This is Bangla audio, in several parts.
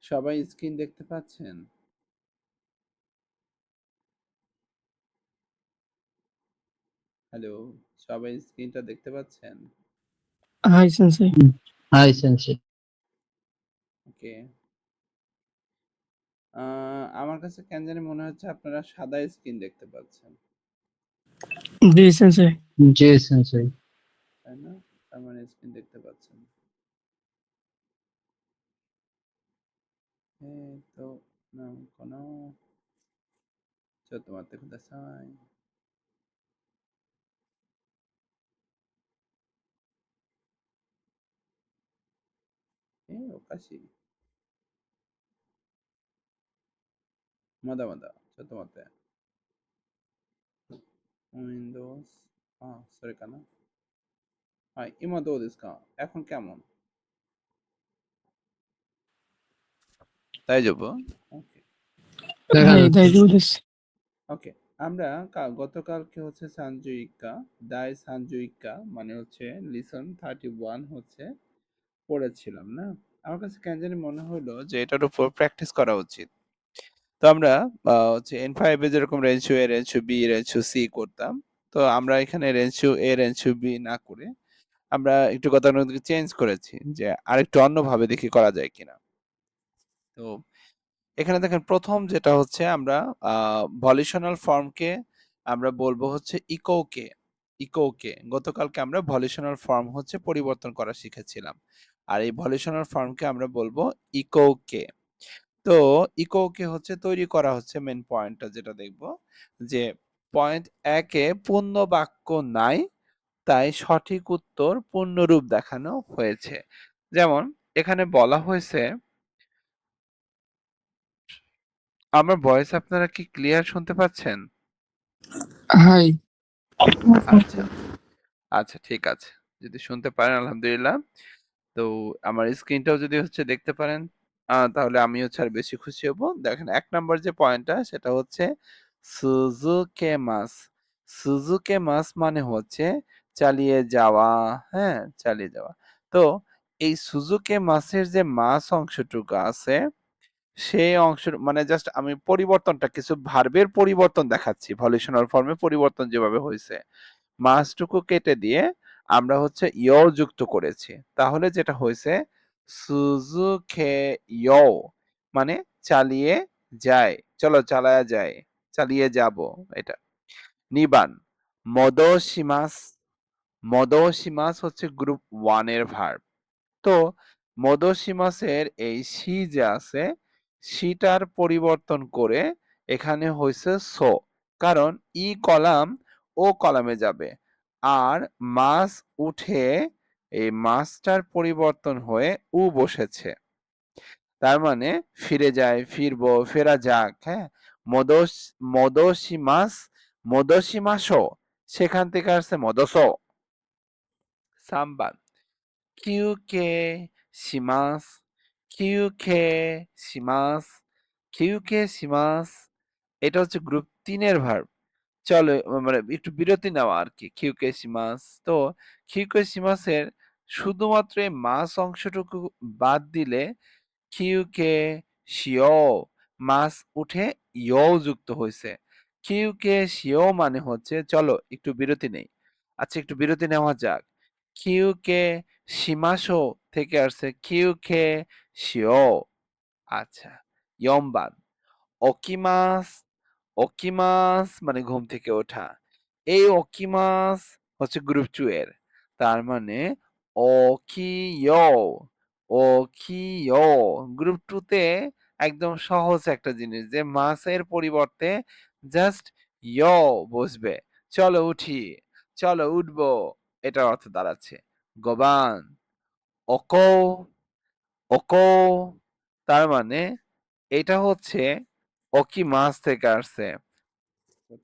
সবাই স্ক্রিন দেখতে পাচ্ছেন? হ্যালো, সবাই স্ক্রিনটা দেখতে পাচ্ছেন? Hi, Sensei. Hi, Sensei. ওকে। আমার কাছে কেন জানি মনে হচ্ছে আপনারা সাদা স্ক্রিন দেখতে পাচ্ছেন। Ji, Sensei. Jay Sensei. তাই না? তার মানে স্ক্রিন দেখতে পাচ্ছেন। নাম কোনোちょっと待ってください。おかしい。まだまだ。ちょっと待って。Windows。それかな。はい、今どうですか？এখন কেমন? 大丈夫? ওকে। Hi, daijoubu desu. ওকে। আমরা গতকালকে হচ্ছে সানজুইকা, দাই সানজুইকা মানে হচ্ছে লিসন 31 হচ্ছে পড়েছিলাম না? আমার কাছে কেন জানি মনে হলো যে এটার উপর প্র্যাকটিস করা উচিত। তো আমরা হচ্ছে N5 এ যেরকম range A, range B, range C করতাম। তো আমরা এখানে রেঞ্জ A, রেঞ্জ B না করে আমরা একটু গতানুগতিক চেঞ্জ করেছি যে আরেকটু অন্যভাবে দেখি করা যায় কিনা। তো এখানে দেখেন প্রথম যেটা হচ্ছে আমরা ভলিউশনাল ফর্মকে আমরা বলবো হচ্ছে ইকোকে। ইকোকে গতকালকে আমরা ভলিউশনাল ফর্ম হচ্ছে পরিবর্তন করা শিখেছিলাম। আর এই ভলিউশনাল ফর্মকে আমরা বলবো ইকোকে। তো ইকোকে হচ্ছে তৈরি করা হচ্ছে মেন পয়েন্টটা যেটা দেখব যে পয়েন্ট 1 এ পূর্ণ বাক্য নাই, তাই সঠিক উত্তর পূর্ণরূপ দেখানো হয়েছে। যেমন এখানে বলা হয়েছে, আমার ভয়েস আপনারা কি ক্লিয়ার শুনতে পাচ্ছেন? Hi. আচ্ছা আচ্ছা, ঠিক আছে। যদি শুনতে পারেন আলহামদুলিল্লাহ। তো আমার স্ক্রিনটাও যদি হচ্ছে দেখতে পারেন তাহলে আমি হচ্ছে আর বেশি খুশি হব। দেখেন ১ নাম্বার যে পয়েন্টটা সেটা হচ্ছে সুজুকে মাস। সুজুকে মাস মানে হচ্ছে চালিয়ে যাওয়া, হ্যাঁ? চালিয়ে যাওয়া। তো এই সুজুকে মাসের যে মাস অংশটুকু আছে সেই অংশের মানে জাস্ট আমি পরিবর্তনটা কিছু ভার্বের পরিবর্তন দেখাচ্ছি। ভলিউশনাল ফর্মে পরিবর্তন যেভাবে হইছে। মাসটুকু কেটে দিয়ে আমরা হচ্ছে ইয় যুক্ত করেছি। তাহলে যেটা হয়েছে সুজুকে ইয় মানে চালিয়ে যায়। চলো চালায়া যায়। চালিয়ে যাব এটা। নিবান মদোশিমাস। মদোশিমাস হচ্ছে গ্রুপ 1 এর ভার্ব। তো মদোশিমাসের এই সি যে আছে সিটার পরিবর্তন করে এখানে হয়েছে সো, কারণ ই কলাম ও কলামে যাবে আর মাস উঠে এই মাসটার পরিবর্তন হয়ে উ বসেছে, তার মানে ফিরে যায়, ফিরবো, ফেরা যাক, হ্যাঁ? মদোস মদোশিমাস মদোশিমাসো সেখান থেকে আসছে মদসো। সাম্বান কিউকে শিমাস, কিউকে শিমাস, কিউকে শিমাস। এটা হচ্ছে গ্রুপ 3 এর ভার্ব। চলো মানে একটু বিরতি নেওয়া আর কি। কিউকে শিমাস। তো কিউকে শিমাসের শুধুমাত্র এই মাস অংশটুকু বাদ দিলে কিউকে শিও মাস উঠে ইও যুক্ত হয়েছে। কিউকে শিও মানে হচ্ছে চলো একটু বিরতি নেই। আচ্ছা একটু বিরতি নেওয়া যাক। কিউকে শিমাশো থেকে আসছে কিউকে শিও। আচ্ছা, ইয়ম্বান ওকিমাস। ওকিমাস মানে ঘুম থেকে ওঠা। এই ওকিমাস হচ্ছে গ্রুপ 2 এর। তার মানে ওকিয়ো। ওকিয়ো গ্রুপ 2 তে একদম সহজ একটা জিনিস যে মাসের পরিবর্তে জাস্ট ইয়ো বসবে। চলো উঠি, চলো উঠবো, এটার অর্থ দাঁড়াচ্ছে। গোবান ওকো। ওকো তার মানে এটা হচ্ছে ওকি মাছ থেকে আসছে।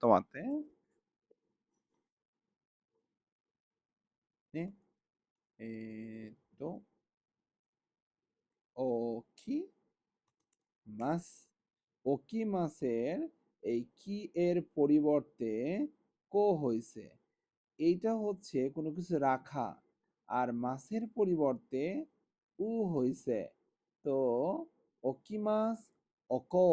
তোমাতে নে তো ওকি মাছ, ওকি মাছের এই কি এর পরিবর্তে কো হইছে। এইটা হচ্ছে কোনো কিছু রাখা আর মাছের পরিবর্তে উ হইছে। তো ওকিমাস, ওকো।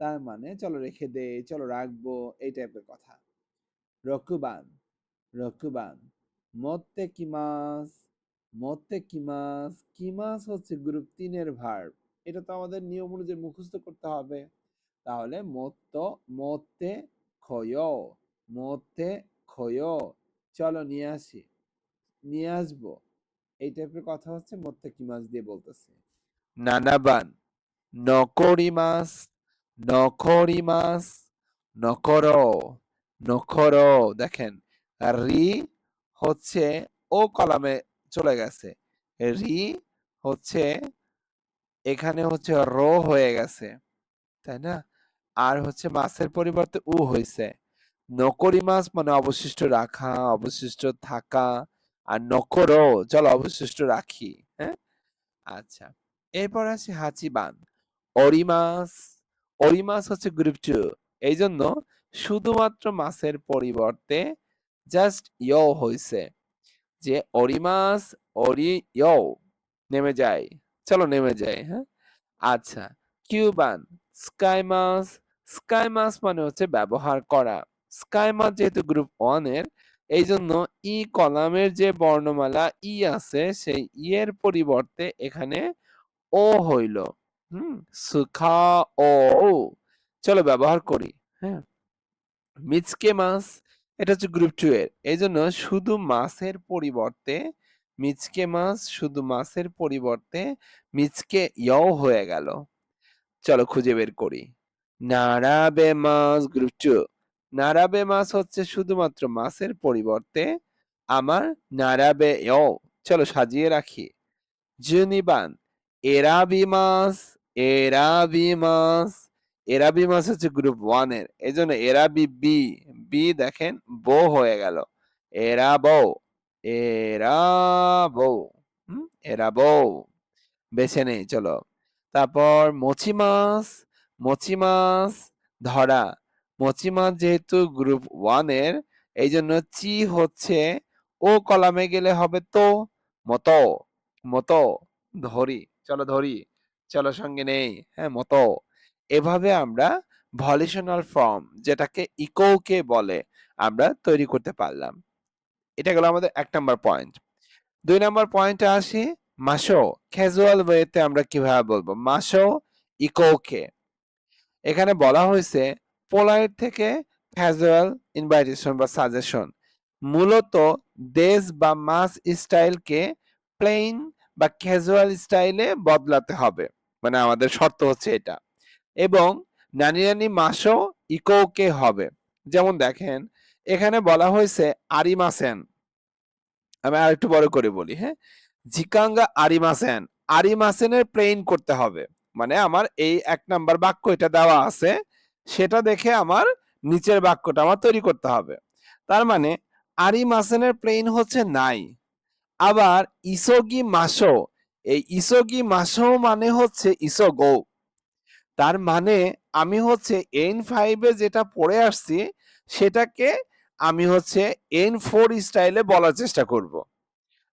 তার মানে চলো রেখে দে, চলো রাখবো, এই টাইপের কথা। রকুবান, রকুবান। মত্তে কিমাস, মত্তে কিমাস। কিমাস হচ্ছে গ্রুপ 3 এর ভার্ব। এটা তো আমাদের নিয়ম অনুযায়ী মুখস্থ করতে হবে। তাহলে মত্তে খয়ো, মত্তে খয়ো। চলো নিয়ে আসি, নিয়ে আসবো। এই টাইপের কথা হচ্ছে মত্তে কিমাস দিয়ে বলতেছে। নানাবান, নকরিমাস, নকরিমাস, নকরো, নকরো। দেখেন রি হচ্ছে ও কলামে চলে গেছে, রি হচ্ছে এখানে হচ্ছে রো হয়ে গেছে, তাই না? আর হচ্ছে মাছের পরিবর্তে উ হয়েছে। নকরিমাস মানে অবশিষ্ট রাখা, অবশিষ্ট থাকা। আর নকরো, চলো অবশিষ্ট রাখি। হ্যাঁ, আচ্ছা। এরপর আসি হাচিবান, অরিমাস। অরিমাস হচ্ছে গ্রুপ 2, এই জন্য শুধুমাত্র মাছের পরিবর্তে জাস্ট ইয় হয়েছে, যে অরিমাস, অরি ইয়, নেমে যায়। চলো নেমে যায়। হ্যাঁ, আচ্ছা। কিউবান, স্কাইমাস। স্কাইমাস মানে হচ্ছে ব্যবহার করা। স্কাইমাস যেহেতু গ্রুপ 1 এর, এই জন্য ই কলামের যে বর্ণমালা ই আছে, সেই ই এর পরিবর্তে এখানে ও হইল। সুখা ও। চলো ব্যবহার করি। হ্যাঁ, মিচকে মাছ, এটা হচ্ছে গ্রুপ 2 এর, এই জন্য শুধু মাছের পরিবর্তে মিচকে মাছ, শুধু মাছের পরিবর্তে মিচকে ইয় হয়ে গেল। চলো খুঁজে বের করি। নারাবে মাছ, গ্রুপ 2। নারাবে মাছ হচ্ছে শুধুমাত্র মাছের পরিবর্তে আমার নারাবে ইয়। চলো সাজিয়ে রাখি। জুনিবান, এরাবিমাস, এরাবিমাস। এরাবিমাস হচ্ছে গ্রুপ 1 এর, এই জন্য এরাবি বি, বি দেখেন বো হয়ে গেল। এরাবো, এরাবো, এরাবো। বেছে নেই চলো। তারপর মচি মাছ, মচি মাছ ধরা। মচি মাছ যেহেতু গ্রুপ 1 এর, এই জন্য চি হচ্ছে ও কলামে গেলে হবে তো, মতো, মতো। ধরি, চলো ধরি, চলো সঙ্গে নেই। হ্যাঁ, মতো। এভাবে আমরা ভলিশনাল ফর্ম, যেটাকে ইকোকে বলে, আমরা তৈরি করতে পারলাম। এটা গেল আমাদের 1 নাম্বার পয়েন্ট। 2 নাম্বার পয়েন্টে আসি। মাসো, ক্যাজুয়াল ওয়েতে আমরা কিভাবে বলবো মাসো ইকোকে। এখানে বলা হয়েছে পোলাইট থেকে ক্যাজুয়াল ইনভাইটেশন বা সাজেশন, মূলত দেশ বা মাস স্টাইলকে প্লেন বা ক্যাজুয়াল স্টাইলে বদলাতে হবে, মানে আমাদের শর্ত হচ্ছে এটা। এবং নানি নানি মাসও ইকোকে হবে। যেমন দেখেন এখানে বলা হয়েছে আরিমাসেন, আমি আর একটু বড় করে বলি। হ্যাঁ, জিকাঙ্গা আরিমাসেন, আরিমাসেনের প্লেন করতে হবে, মানে আমার এই 1 নাম্বার বাক্য এটা দেওয়া আছে, সেটা দেখে আমার নিচের বাক্যটা আমার তৈরি করতে হবে। তার মানে আরিমাসেনের প্লেন হচ্ছে নাই। আবার ইসোগি মাসো, এই ইসোগি মাসো মানে হচ্ছে ইসোগো। তার মানে আমি হচ্ছে N5 এ যেটা পড়ে আসছি, সেটাকে আমি হচ্ছে N4 স্টাইলে বলার চেষ্টা করব।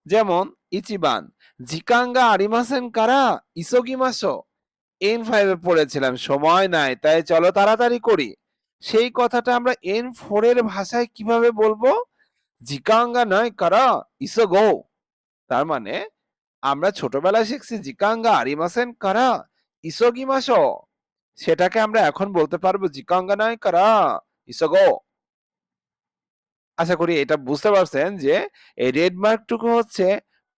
যেমন ইচিবান, জিকাঙ্গা আরিমাসেন কারা ইসোগিমাসো। N5 এ পড়েছিলাম, সময় নাই, তাই চলো তাড়াতাড়ি করি। সেই কথাটা আমরা N4 এর ভাষায় কিভাবে বলবো? জিকাঙ্গা নয় কারা ইসোগো। তার মানে আমরা ছোটবেলায় শিখছি জিকাঙ্গা আরিমাসেন কারা ইসোগিমাসো, সেটাকে আমরা এখন বলতে পারবো জিকাঙ্গা নয় কারা ইসোগো। আশা করি এটা বুঝতে পারছেন যে এই রেড মার্কটুকু হচ্ছে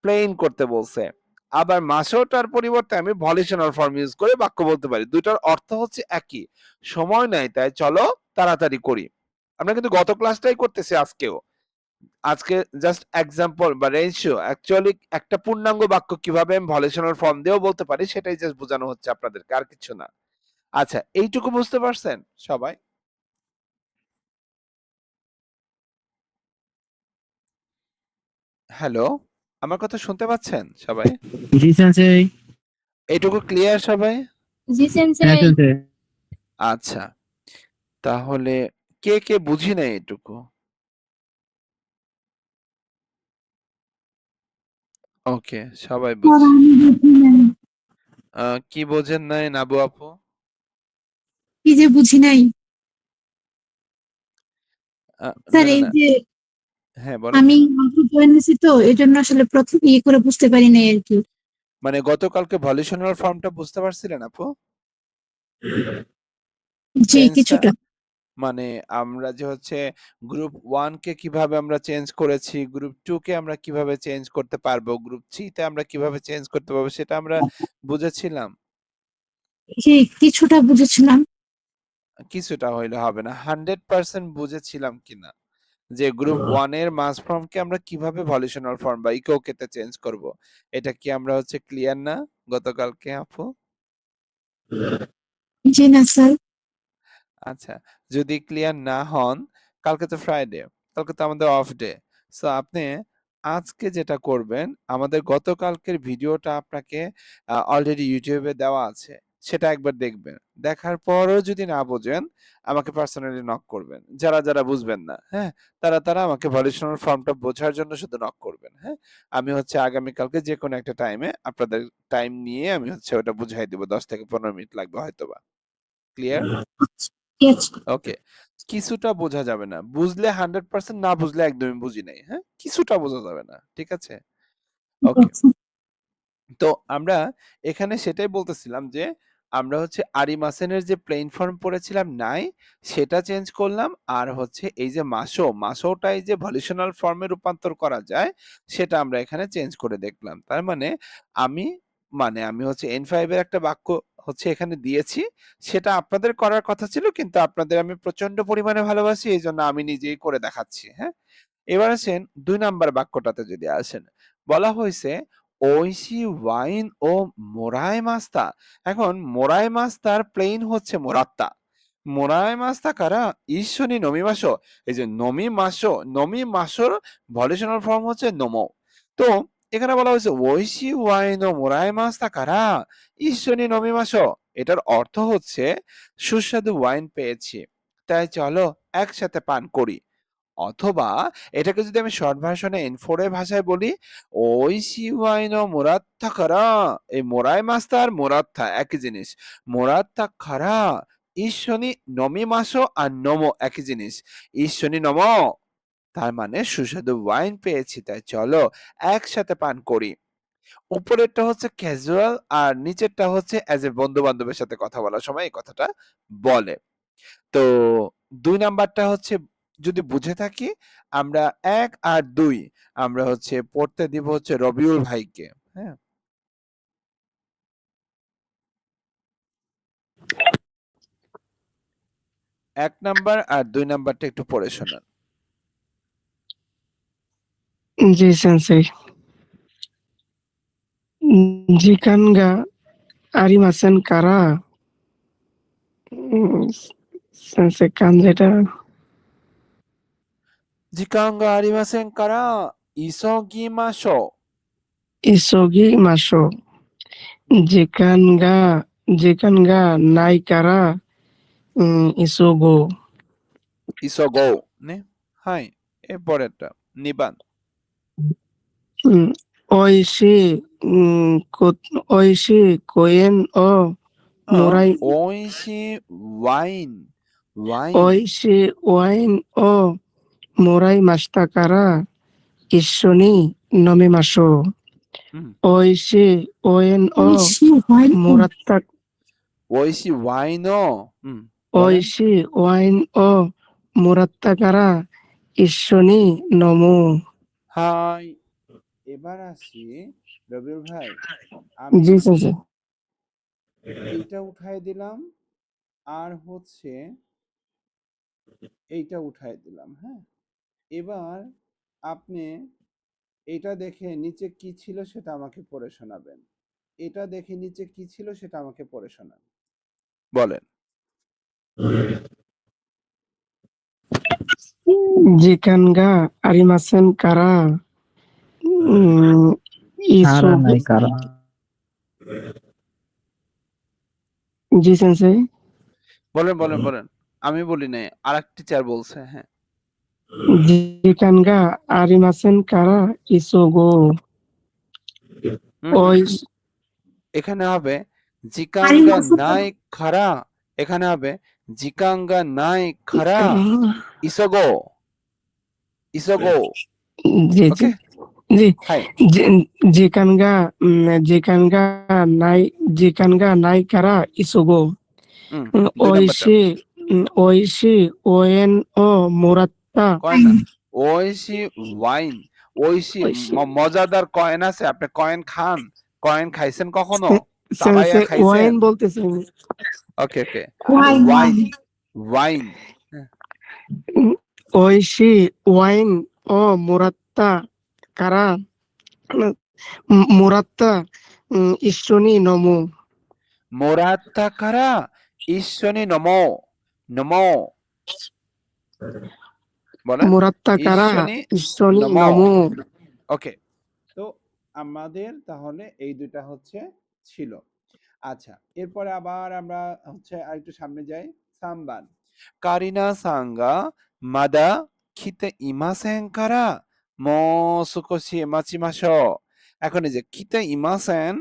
প্লেন করতে বলছে। আবার মাসোটার পরিবর্তে আমি ভলিশনাল ফর্ম ইউজ করে বাক্য বলতে পারি, দুইটার অর্থ হচ্ছে একই। সময় নাই, তাই চলো তাড়াতাড়ি করি। আমরা কিন্তু গত ক্লাসটাই করতেছি আজকেও। আজকে জাস্ট এক্সাম্পল বা রেশিও, অ্যাকচুয়ালি একটা পূর্ণাঙ্গ বাক্য কিভাবে আমি ভলিশনাল ফর্ম দিয়েও বলতে পারি, সেটাই জাস্ট বোঝানো হচ্ছে আপনাদেরকে, আর কিছু না। আচ্ছা, এইটুকু বুঝতে পারছেন সবাই? হ্যালো, আমার কথা শুনতে পাচ্ছেন সবাই? জি সেন্সেই। এইটুকু ক্লিয়ার সবাই? জি হ্যাঁ সেন্সেই। সেন্সেই। আচ্ছা, তাহলে কে কে বুঝি নাই এটুকু? ওকে, সবাই স্যার বুঝি। আমি বুঝি নাই। কি বোঝেন নাই নাবু আপু? কি যে বুঝি নাই আ স্যার, না, না, এই না। যে হ্যাঁ, বলেন। আমি জয়েন হয়েছি তো এই জন্য আসলে প্রথম ইয়ে করে বুঝতে পারি নাই আর কি। মানে গতকালকে ভলিউশনাল ফর্মটা বুঝতে পারছিলেন আপু? জি, চেঞ্জটা? কিছুটা। মানে আমরা যে হচ্ছে গ্রুপ 1 কে কিভাবে আমরা চেঞ্জ করেছি, গ্রুপ 2 কে আমরা কিভাবে চেঞ্জ করতে পারবো, গ্রুপ 3 তে আমরা কিভাবে চেঞ্জ করতে পারবো সেটা আমরা বুঝেছিলাম। জি, কিছুটা বুঝেছিলাম। কিছুটা হইলে হবে না। 100% বুঝেছিলাম কিনা যে গ্রুপ 1 এর মাস ফর্মকে আমরা কিভাবে ভলিউশনাল ফর্ম বা ইকোকে তে চেঞ্জ করব। এটা কি আমরা হচ্ছে ক্লিয়ার না গতকালকে আপু? জি না স্যার। আচ্ছা, যদি ক্লিয়ার না হন, কালকে তো ফ্রাইডে, কালকে তো আমাদের অফ ডে। সো আপনি আজকে যেটা করবেন, আমাদের গতকালকের ভিডিওটা আপনাকে অলরেডি ইউটিউবে দেওয়া আছে। সেটা একবার দেখবেন। দেখার পরও যদি না বোঝেন, আমাকে পার্সোনালি নক করবেন। যারা, যারা বুঝবেন না, হ্যাঁ? তারা আমাকে ভলিউশনাল ফর্মটা বোঝার জন্য শুধু নক করবেন, হ্যাঁ? আমি হচ্ছে আগামীকালকে যেকোনো একটা টাইমে আপনাদের টাইম নিয়ে আমি হচ্ছে ওটা বুঝাই দিব। 10 থেকে 15 মিনিট লাগবে হয়তোবা। ক্লিয়ার? Yes, ওকে। কিছুটা বোঝা যাবে না। বুঝলে 100%, না বুঝলে একদমই বুঝি নাই। হ্যাঁ? কিছুটা বোঝা যাবে না। ঠিক আছে? ওকে। তো আমরা এখানে সেটাই বলতেছিলাম যে আমরা হচ্ছে আরি মাসেনের যে প্লেন ফর্ম পড়েছিলাম নাই সেটা চেঞ্জ করলাম আর হচ্ছে এই যে মাসোটাই যে ভলিউশনাল ফর্মে রূপান্তর করা যায় সেটা আমরা এখানে চেঞ্জ করে দেখলাম। তার মানে আমি আমি হচ্ছে N5 এর একটা বাক্য হচ্ছে এখানে দিয়েছি। সেটা আপনাদের করার কথা ছিল কিন্তু আপনাদের আমি প্রচন্ড পরিমাণে ভালোবাসি এইজন্য আমি নিজেই করে দেখাচ্ছি। হ্যাঁ? এবার আসেন ২ নাম্বার বাক্যটাতে যদি আসেন। বলা হইছে ঐশী ওয়াইন ও মোরাই মাস্তা। এখন মোরাই মাস্তার প্লেন হচ্ছে মোরাত্তা। মোরাই মাস্তা কারা ঈশ্বনী নমিমাসো। এই যে নমিমাসোর ভলিউশনাল ফর্ম হচ্ছে নোমো। তো এখানে বলা হয়েছে ঐশী ওয়াইন ও মোরাই মাস্তা কারা ঈশ্বনী নমিমাসো। এটার অর্থ হচ্ছে সুস্বাদু ওয়াইন পেয়েছি তাই চলো একসাথে পান করি। অথবা এটাকে যদি আমি শর্ট ভার্সনে N4 এর ভাষায় বলি, ঐশী ওয়াইন ও মোরাত্তা কারা। এই মোরাই মাস্তা আর মোরাত্তা একই জিনিস। মোরাত্তা কারা ঈশ্বনী নমিমাসো আর নমো একই জিনিস। ঈশ্বনী নমো তার মানে সুস্বাদু ওয়াইন পেয়েছি তাই চলো একসাথে পান করি। উপরেরটা হচ্ছে ক্যাজুয়াল আর নিচেরটা হচ্ছে অ্যাজ এ বন্ধু বান্ধবের সাথে কথা বলার সময় এই কথাটা বলে। তো ২ নাম্বারটা হচ্ছে যদি বুঝে থাকি আমরা ১ আর ২ আমরা হচ্ছে পড়তে দিব হচ্ছে রবিউল ভাইকে। হ্যাঁ? ১ নাম্বার আর ২ নাম্বারটা একটু পড়ে শোনান। জি সেন্সেই। Jika nggak arimasen kara sensei kan যেটা 時間がありませんから急ぎましょ isogi masho う。うん。 jikan nggak naik kara isogo 急ごう。ね。はい。পরেরটা 2 番。 oishi oishi koen o うん。 murai 美味しいワイン。ワイン。 oishi wine o murai mashita kara ishoni nomimashou うん。 oishi wine o Oishi হয় তো। muratta 美味しいワインの、うん。বলেন। oishi wine o muratta kara ishoni nomu হাই। এবার আসি রবিউল ভাই আমি জি sensei এইটা উঠাই দিলাম আর হচ্ছে এইটা উঠাই দিলাম। হ্যাঁ? এবার আপনি এটা দেখে নিচে কি ছিল সেটা আমাকে পড়ে শোনাবেন। এটা দেখে নিচে কি ছিল সেটা আমাকে পড়ে শোনান। বলেন। jikan ga arimasen kara Kara isogo nai kara. জি sensei বলেন। আমি বলি নাই। আরেক টিচার বলছে। হ্যাঁ। jikan ga arimasen kara isogo হুম। oi এখানে হবে জিকাঙ্গা আরিমাসেন নাই খারা, এখানে হবে জিকাঙ্গা নাই খারা কারা ইসোগো, ইসোগো। জি জি ওকে, জি হাই। জিকানগা জিকানগা নাই জিকানগা নাই কারা ইসুগো 2 নাম্বারটা। ওইশি ওইশি ওয়েন ও মুরাত্তা কয়েন না, ওইশি ওয়াইন, ওইশি ওইশি মজাদার কয়েন আছে, আপনি কয়েন খান, কয়েন খাইছেন কখনো, চাবাইয়া সেন্সে খাইছেন? ওয়াইন বলতেছি আমি। ওকে ওকে, ওয়াইন ওয়াইন, ওয়াইন ওয়াইন। উম, ওইশি ওয়াইন ও মুরাত্তা কারা মুরাত্তা ইসুনি নমু মোরাত্তা কারা ঈশ্বনী নমো, নমো বলেন, মুরাত্তা কারা ঈশ্বনী ইসুনি নমো। নমু ওকে, তো আমাদের তাহলে এই দুটা হচ্ছে ছিল। আচ্ছা, এরপরে আবার আমরা হচ্ছে আরেকটু সামনে যাই। সামবান, কারিনা সাঙ্গা মাদা খিতে ইমাসেন কারা মো সুকোশি মাচিমাশো। এখন এই যে খিতে ইমাসেন,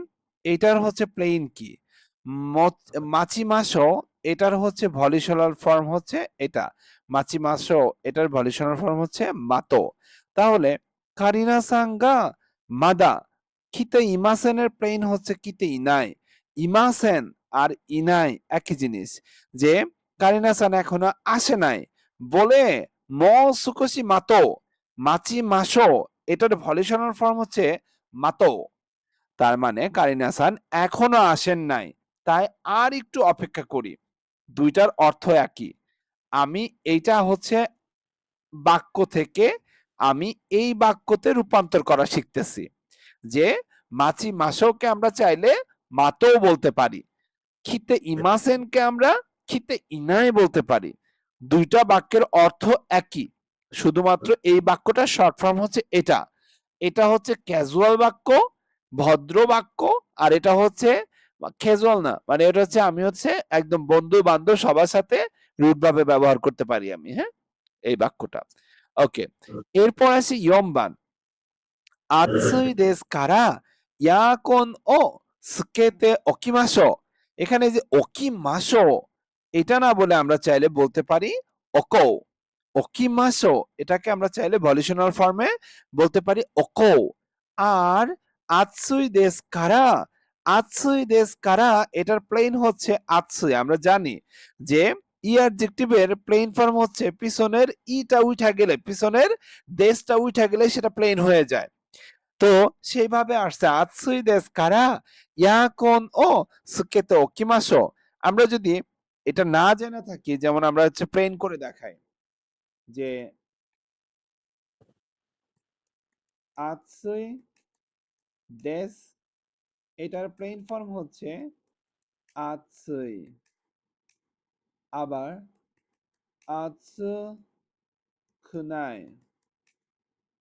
এটার হচ্ছে প্লেন কি, মাচিমাশো এটার হচ্ছে ভলিশনাল ফর্ম হচ্ছে এটা, মাচিমাশো এটার ভলিশনাল ফর্ম হচ্ছে মাতো। তাহলে কারিনা সাঙ্গা মাদা খিতে ইমাসেনের প্লেন হচ্ছে কিতে ইনাই। ইমাসেন আর ইনাই একই জিনিস, যে কারিনা সান এখনো আসে নাই বলে ম সুকোশি মাতো মাচি মাসো এটার ভলিউশনাল ফর্ম হচ্ছে মাতো। তার মানে কারিনা সান এখনো আসেন নাই, তাই আর একটু অপেক্ষা করি। দুইটার অর্থ একই। আমি এইটা হচ্ছে বাক্য থেকে আমি এই বাক্যতে রূপান্তর করা শিখতেছি, যে মাছি মাসোকে আমরা চাইলে মাতো বলতে পারি, খিতে ইমাসেনকে আমরা খিতে ইনাই বলতে পারি। দুইটা বাক্যের অর্থ একই, শুধুমাত্র এই বাক্যটা শর্ট ফর্ম হচ্ছে এটা। এটা হচ্ছে ক্যাজুয়াল বাক্য, ভদ্র বাক্য, আর এটা হচ্ছে ক্যাজুয়াল না, মানে এটা হচ্ছে আমি হচ্ছে একদম বন্ধু বান্ধব সবার সাথে রুট ভাবে ব্যবহার করতে পারি আমি, হ্যাঁ, এই বাক্যটা। ওকে, এরপর আসি ইয়মবান, আতসুই দেস কারা ইয়াকন ও স্কেতে ওকিমাশো। এখানে যে ওকিমাশো এটা না বলে আমরা চাইলে বলতে পারি ওকো, ওকিমাশো এটাকে আমরা চাইলে ভলিউশনাল ফর্মে বলতে পারি ওকো। আর আতসুই দেস কারা, আতসুই দেস কারা এটার প্লেন হচ্ছে আতসুই। আমরা জানি যে ই অ্যাডজেক্টিভের প্লেন ফর্ম হচ্ছে পিছনের ইটা উঠা গেলে, পিছনের দেশটা উঠা গেলে সেটা প্লেন হয়ে যায়। তো সেইভাবে আসছে আতসুই দেস কারা ইয়াকন ও সুকেতে ওকিমাশো। আমরা যদি এটা না জেনে থাকি, যেমন আমরা হচ্ছে প্লেন করে দেখাই যে আতসুই দেস, এটার প্লেন ফর্ম হচ্ছে আতসুই। আবার আতসু খুনাই,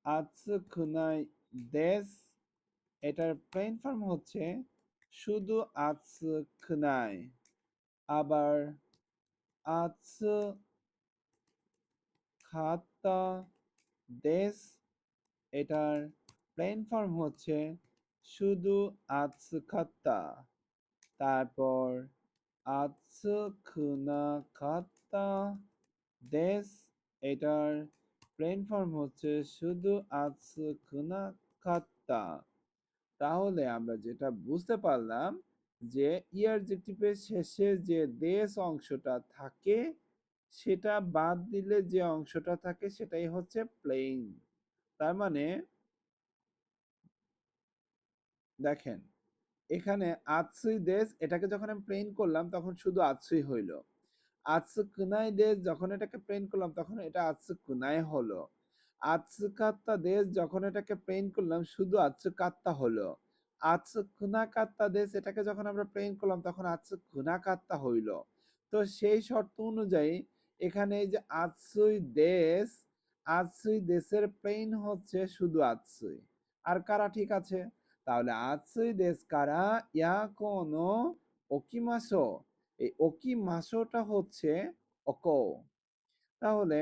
আতসু খুনাই দেস, এটার প্লেন ফর্ম হচ্ছে শুধু আতসু খুনাই। আবার আতসু খাতা দেশ, এটার প্লেন ফর্ম হচ্ছে শুধু আতসুখাত্তা। তারপর আতসুখুনা খাত্তা দেশ, এটার প্লেন ফর্ম হচ্ছে শুধু আতসুখুনা খাত্তা। তাহলে আমরা যেটা বুঝতে পারলাম যে ইয়ারজেক্টিভের শেষে যে দেশ অংশটা থাকে সেটা বাদ দিলে যে অংশটা থাকে সেটাই হচ্ছে প্লেন। তার মানে দেখেন, এখানে আতসুই দেশ এটাকে যখন আমি প্লেন করলাম তখন শুধু আতসুই হইল। আতসু কুনাই দেশ যখন এটাকে প্লেন করলাম তখন এটা আতসু কুনাই হলো। আতসু কাত্তা দেশ যখন এটাকে প্লেন করলাম শুধু আতসু কাত্তা হলো। আতসু কুনা কাত্তা দেশ এটাকে যখন আমরা প্লেন করলাম তখন আতসু কুনা কাত্তা হইল। তো সেই শর্ত অনুযায়ী এখানে এই যে আতসুই দেশ, আতসুই দেশের প্লেন হচ্ছে শুধু আতসুই। আর কারা ঠিক আছে, তাহলে আতসুই দেশ কারা ইয়া কোনো ওকিমাসো, এই ওকিমাসোটা হচ্ছে ওকো। তাহলে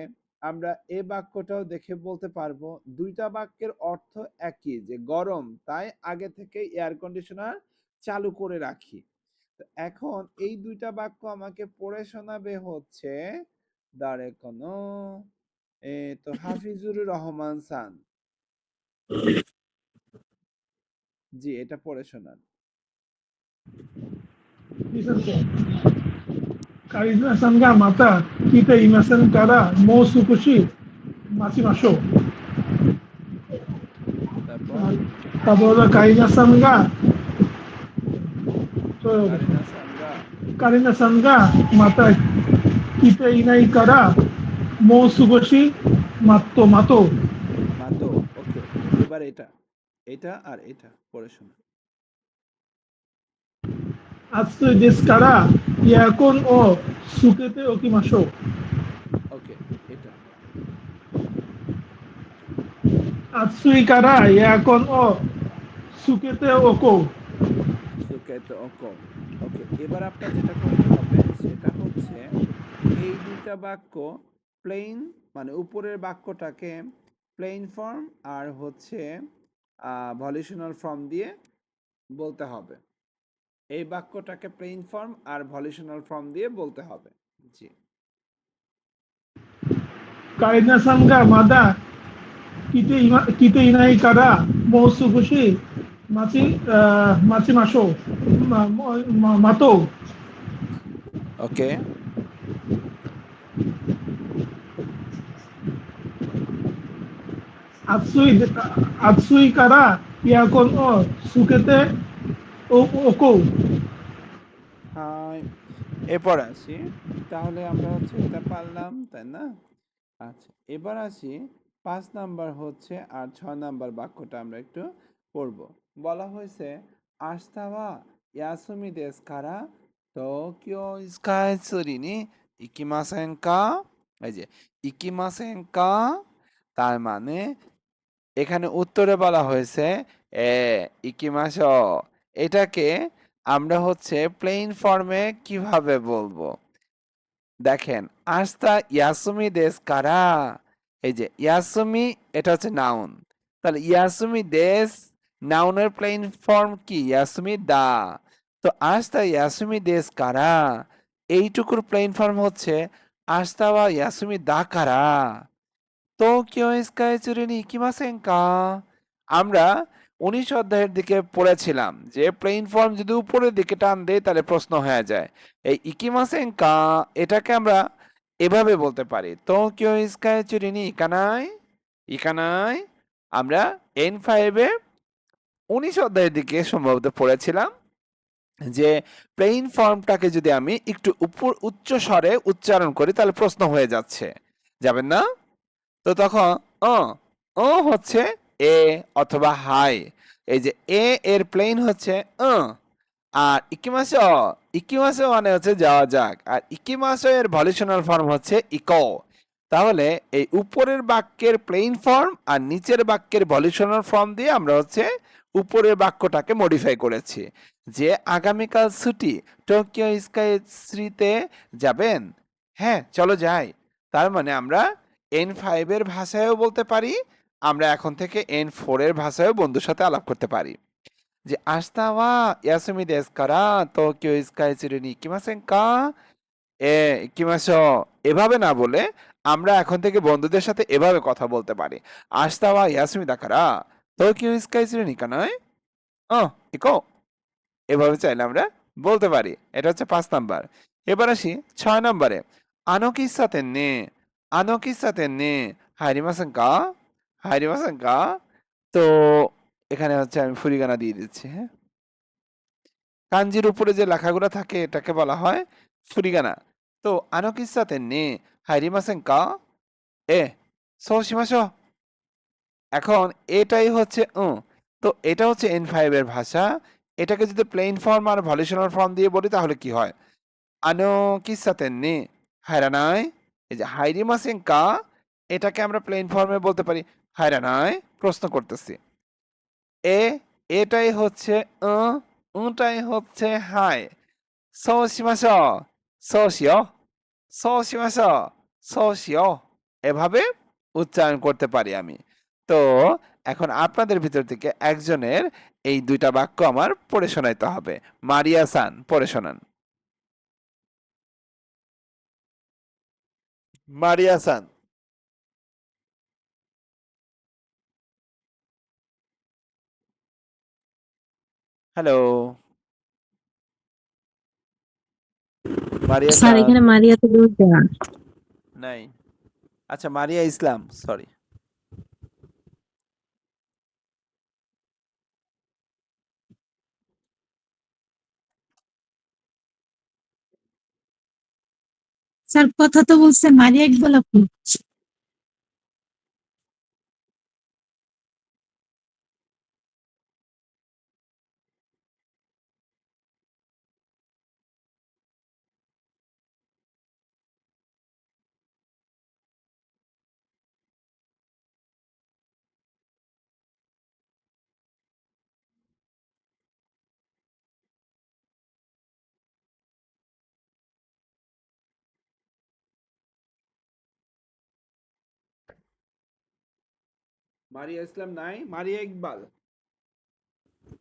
আমরা এই বাক্যটাও দেখে বলতে পারবো দুইটা বাক্যের অর্থ একই, যে গরম তাই আগে থেকে এয়ার কন্ডিশনার চালু করে রাখি। তো এখন এই দুইটা বাক্য আমাকে পড়ে শোনাবে হচ্ছে দারে কোন তো হাফিজুর রহমান সান। জি, এটা পড়ে শোনান। Karina-sanが また kita いませんからもう少し待ちましょう。 তারপর তারপর হলো কারিনা-sanが কারিনা-sanが また kita いないからもう少し待とう。 মাতো। ওকে, এবার এটা আর এটা পড়ে শোনান। 暑いですからエアコンをつけておきましょう。 ওকে, এটা 暑いからエアコンをつけておこう。 সুকেতো ওকো। ওকে, এবার আপনার যেটা করতে হবে সেটা হচ্ছে এই দুইটা বাক্য প্লেন মানে উপরের বাক্যটাকে প্লেন ফর্ম আর হচ্ছে ভলিউশনাল ফর্ম দিয়ে বলতে হবে। এই বাক্যটাকে প্লেন ফর্ম আর ভলিউশনাল ফর্ম দিয়ে বলতে হবে। জি, カリナさんがまだ来ていないからもう少し待ちましょう。待とう。 ওকে, 暑いからエアコンをつけておこう。 হাই, এরপর আসি। তাহলে আমরা হচ্ছে এটা পারলাম, তাই না? আচ্ছা, এবার আসি 5 নাম্বার হচ্ছে আর 6 নাম্বার বাক্যটা আমরা একটু পড়ব। বলা হয়েছে আস্তাওয়া ইয়াসুমি দেস কারা টোকিও স্কাই ট্রেনে ইকিমাসেন কা? এই যে ইকিমাসেন কা তার মানে এখানে উত্তরে বলা হয়েছে ইকিমাসো। এটাকে আমরা হচ্ছে প্লেন ফর্মে কিভাবে বলবো? দেখেন, আস্তা ইয়াসুমি দেস কারা, এই যে ইয়াসুমি এটা হচ্ছে নাউন, তাহলে ইয়াসুমি দেস নাউনের প্লেন ফর্ম কি? ইয়াসুমি দা। তো আস্তা ইয়াসুমি দেস কারা এইটুকুর প্লেন ফর্ম হচ্ছে আস্তা ওয়া ইয়াসুমি দা কারা টোকিও স্কাই ট্রেনে ইকিমাসেন কা? আমরা 19 অধ্যায়ের দিকে পড়েছিলাম যে প্লেন ফর্ম যদি উপরের দিকে টান দেয় তাহলে প্রশ্ন হয়ে যায়। এই ইকিমাসেন কা এটাকে আমরা এভাবে বলতে পারি, টোকিও স্কাই ট্রেনে ইকানাই। আমরা N5 এ 19 অধ্যায়ের দিকে সম্ভবত পড়েছিলাম যে প্লেন ফর্মটাকে যদি আমি একটু উচ্চ স্বরে উচ্চারণ করি তাহলে প্রশ্ন হয়ে যাবেন না? তো তখন হচ্ছে এ অথবা হাই। এই যে এ এর প্লেন হচ্ছে আর ইকিমাসো মানে হচ্ছে যাওয়া যাক, আর ইকিমাসো এর ভলিউশনাল ফর্ম হচ্ছে ইকো। তাহলে এই উপরের বাক্যের প্লেন ফর্ম আর নিচের বাক্যের ভলিউশনাল ফর্ম দিয়ে আমরা হচ্ছে উপরের বাক্যটাকে মডিফাই করেছি যে আগামীকাল ছুটি, টোকিও স্কাই ট্রেনে যাবেন? হ্যাঁ, চলো যাই। তার মানে আমরা N5 এর ভাষায়ও বলতে পারি, আমরা এখন থেকে N4 এর ভাষায়ও বন্ধুর সাথে আলাপ করতে পারি যে আস্তা ওয়া ইয়াসুমি দেস কারা টোকিও স্কাই ট্রেনে ইকিমাসেন কা? ইকিমাসো। এভাবে না বলে আমরা এখন থেকে বন্ধুদের সাথে এভাবে কথা বলতে পারি, আস্তা ওয়া ইয়াসুমি দা কারা টোকিও স্কাই ট্রেনে ইকানাই ইকো। এভাবে চাইলে আমরা বলতে পারি। এটা হচ্ছে 5 নাম্বার। এবার আসি 6 নাম্বারে। আনো কিসাতে নে হাইরিমাসেন কা? তো এখানে হচ্ছে আমি ফুরিগানা দিয়ে দিচ্ছি। হ্যাঁ, কাঞ্জির উপরে যে লেখাগুলো থাকে এটাকে বলা হয় ফুরিগানা। তো আনো কিসাতে নে হাইরিমাসেন কা? সো শিমাশো। এখন এটাই হচ্ছে তো এটা হচ্ছে N5 এর ভাষা। এটাকে যদি প্লেন ফর্ম আর ভলিউশনাল ফর্ম দিয়ে বলি তাহলে কি হয়? আনো কিসাতে নে হাইরানাই। এই যে হাইরিমাসেন কা এটাকে আমরা প্লেন ফর্মে বলতে পারি হাইরানাই, প্রশ্ন করতেছি। এটাই হচ্ছে টাই হচ্ছে হাই। সো শিমাশো, সো শিও এভাবে উচ্চারণ করতে পারি আমি। তো এখন আপনাদের ভিতর থেকে একজনের এই দুইটা বাক্য আমার পড়ে শোনাইতে হবে। মারিয়া সান, পড়ে শোনান। মারিয়া সান। হ্যালো, মারিয়া স্যার সান। এখানে মারিয়া তো দুইটা। নাই। আচ্ছা, মারিয়া ইসলাম, সরি। স্যার কথা তো বলছে মারিয়া ইকবাল আপু। মারিয়া ইসলাম নাই, মারিয়া ইকবাল।